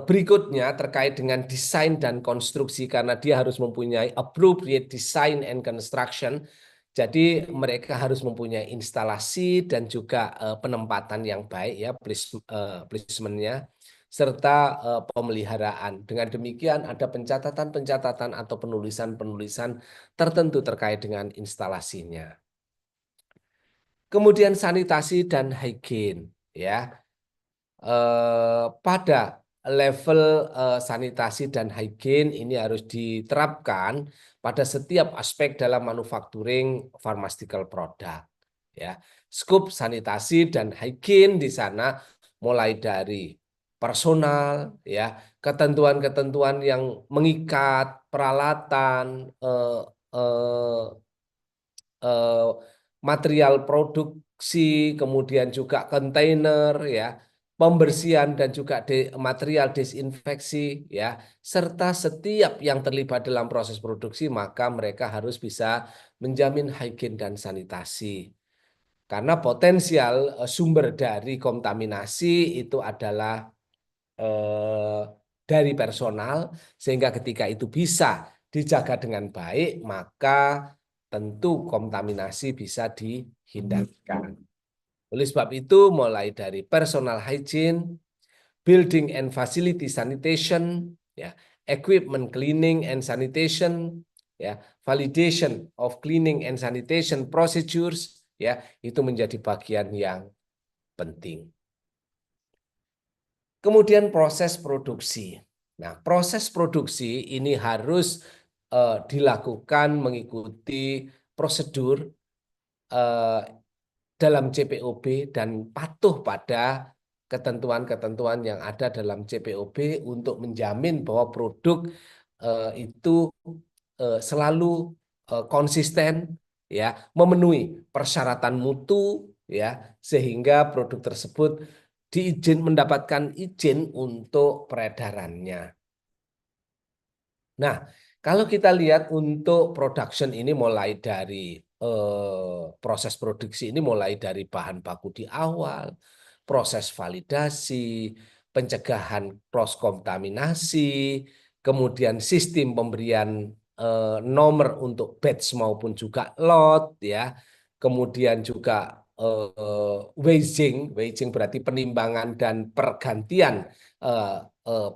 Speaker 1: berikutnya terkait dengan desain dan konstruksi karena dia harus mempunyai appropriate design and construction. Jadi mereka harus mempunyai instalasi dan juga penempatan yang baik, ya, placementnya serta pemeliharaan. Dengan demikian ada pencatatan-pencatatan atau penulisan-penulisan tertentu terkait dengan instalasinya. Kemudian sanitasi dan hygiene, ya. Pada level sanitasi dan hygiene ini harus diterapkan pada setiap aspek dalam manufacturing pharmaceutical product, ya. Skop sanitasi dan hygiene di sana mulai dari personal, ya, ketentuan-ketentuan yang mengikat peralatan, eh, eh, material produksi, kemudian juga kontainer, ya, pembersihan dan juga material desinfeksi, ya, serta setiap yang terlibat dalam proses produksi maka mereka harus bisa menjamin hygiene dan sanitasi. Karena potensial sumber dari kontaminasi itu adalah dari personal, sehingga ketika itu bisa dijaga dengan baik, maka tentu kontaminasi bisa dihindarkan. Oleh sebab itu, mulai dari personal hygiene, building and facility sanitation, ya, equipment cleaning and sanitation, ya, validation of cleaning and sanitation procedures, ya, itu menjadi bagian yang penting. Kemudian proses produksi. Nah, proses produksi ini harus dilakukan mengikuti prosedur dalam CPOB dan patuh pada ketentuan-ketentuan yang ada dalam CPOB untuk menjamin bahwa produk itu selalu konsisten, ya, memenuhi persyaratan mutu, ya, sehingga produk tersebut mendapatkan izin untuk peredarannya. Nah, kalau kita lihat untuk production ini mulai dari proses produksi ini mulai dari bahan baku di awal, proses validasi, pencegahan cross kontaminasi, kemudian sistem pemberian nomor untuk batch maupun juga lot, ya, kemudian juga weighing berarti penimbangan dan pergantian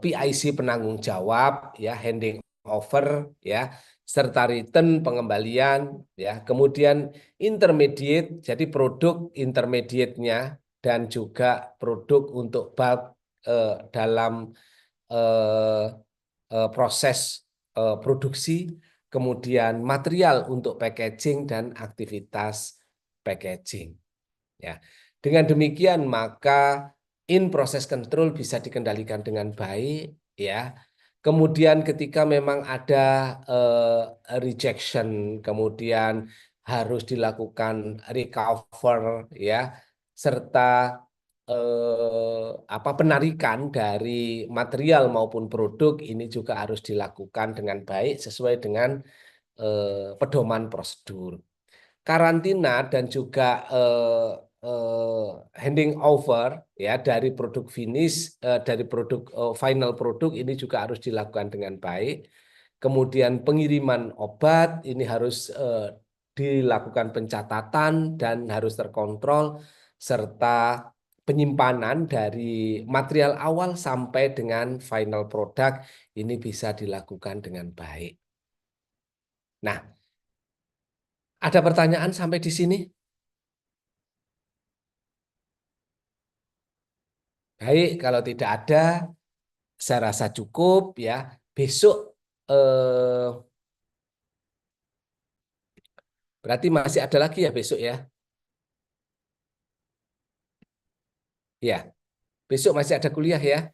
Speaker 1: PIC penanggung jawab, ya, handing over, ya, serta return pengembalian, ya, kemudian intermediate, jadi produk intermediate-nya dan juga produk untuk bulk dalam eh, proses produksi, kemudian material untuk packaging dan aktivitas packaging. Ya, dengan demikian maka in process control bisa dikendalikan dengan baik, ya. Kemudian ketika memang ada rejection, kemudian harus dilakukan recover, ya, serta penarikan dari material maupun produk ini juga harus dilakukan dengan baik sesuai dengan pedoman prosedur. Karantina dan juga handing over, ya, dari produk finish, dari produk final produk ini juga harus dilakukan dengan baik. Kemudian pengiriman obat ini harus dilakukan pencatatan dan harus terkontrol, serta penyimpanan dari material awal sampai dengan final produk ini bisa dilakukan dengan baik. Nah, ada pertanyaan sampai di sini? Baik, kalau tidak ada, saya rasa cukup, ya. Besok berarti masih ada lagi ya besok, ya. Ya, besok masih ada kuliah, ya.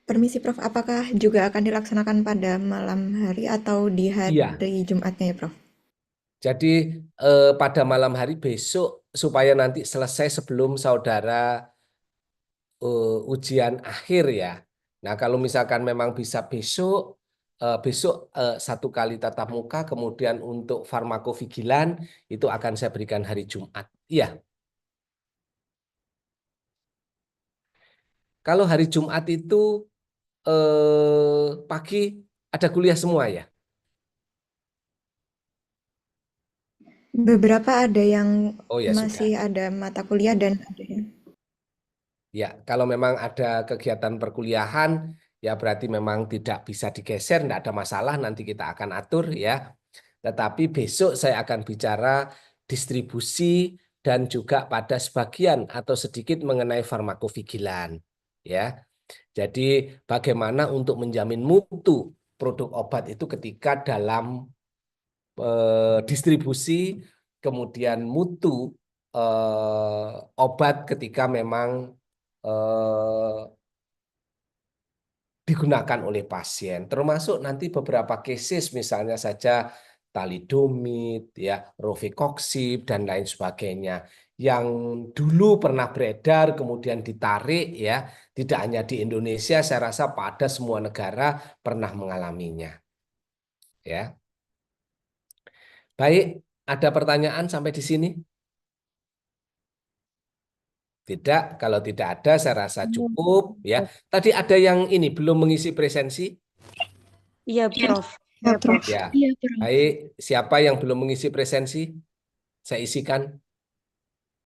Speaker 3: Permisi Prof, apakah juga akan dilaksanakan pada malam hari atau di
Speaker 1: Iya.
Speaker 3: hari Jumatnya ya Prof?
Speaker 1: Jadi pada malam hari besok supaya nanti selesai sebelum saudara ujian akhir, ya. Nah, kalau misalkan memang bisa besok, besok satu kali tatap muka, kemudian untuk farmakovigilan itu akan saya berikan hari Jumat. Iya. Kalau hari Jumat itu pagi ada kuliah semua, ya.
Speaker 3: Beberapa ada yang
Speaker 1: Oh ya
Speaker 3: masih
Speaker 1: sudah.
Speaker 3: ada mata kuliah dan ada yang
Speaker 1: Ya, kalau memang ada kegiatan perkuliahan, ya berarti memang tidak bisa digeser, tidak ada masalah, nanti kita akan atur, ya. Tetapi besok saya akan bicara distribusi dan juga pada sebagian atau sedikit mengenai farmakovigilan, ya. Jadi bagaimana untuk menjamin mutu produk obat itu ketika dalam distribusi, kemudian mutu obat ketika memang digunakan oleh pasien, termasuk nanti beberapa cases misalnya saja talidomid, ya, rofecoxib dan lain sebagainya yang dulu pernah beredar kemudian ditarik, ya, tidak hanya di Indonesia, saya rasa pada semua negara pernah mengalaminya, ya. Baik, Ada pertanyaan sampai di sini? Tidak, kalau tidak ada saya rasa cukup ya. Tadi ada yang ini belum mengisi presensi?
Speaker 4: Iya, Prof.
Speaker 3: Ya, Prof.
Speaker 1: Ya,
Speaker 2: Iya, Prof.
Speaker 1: baik. Siapa yang belum mengisi presensi? Saya isikan.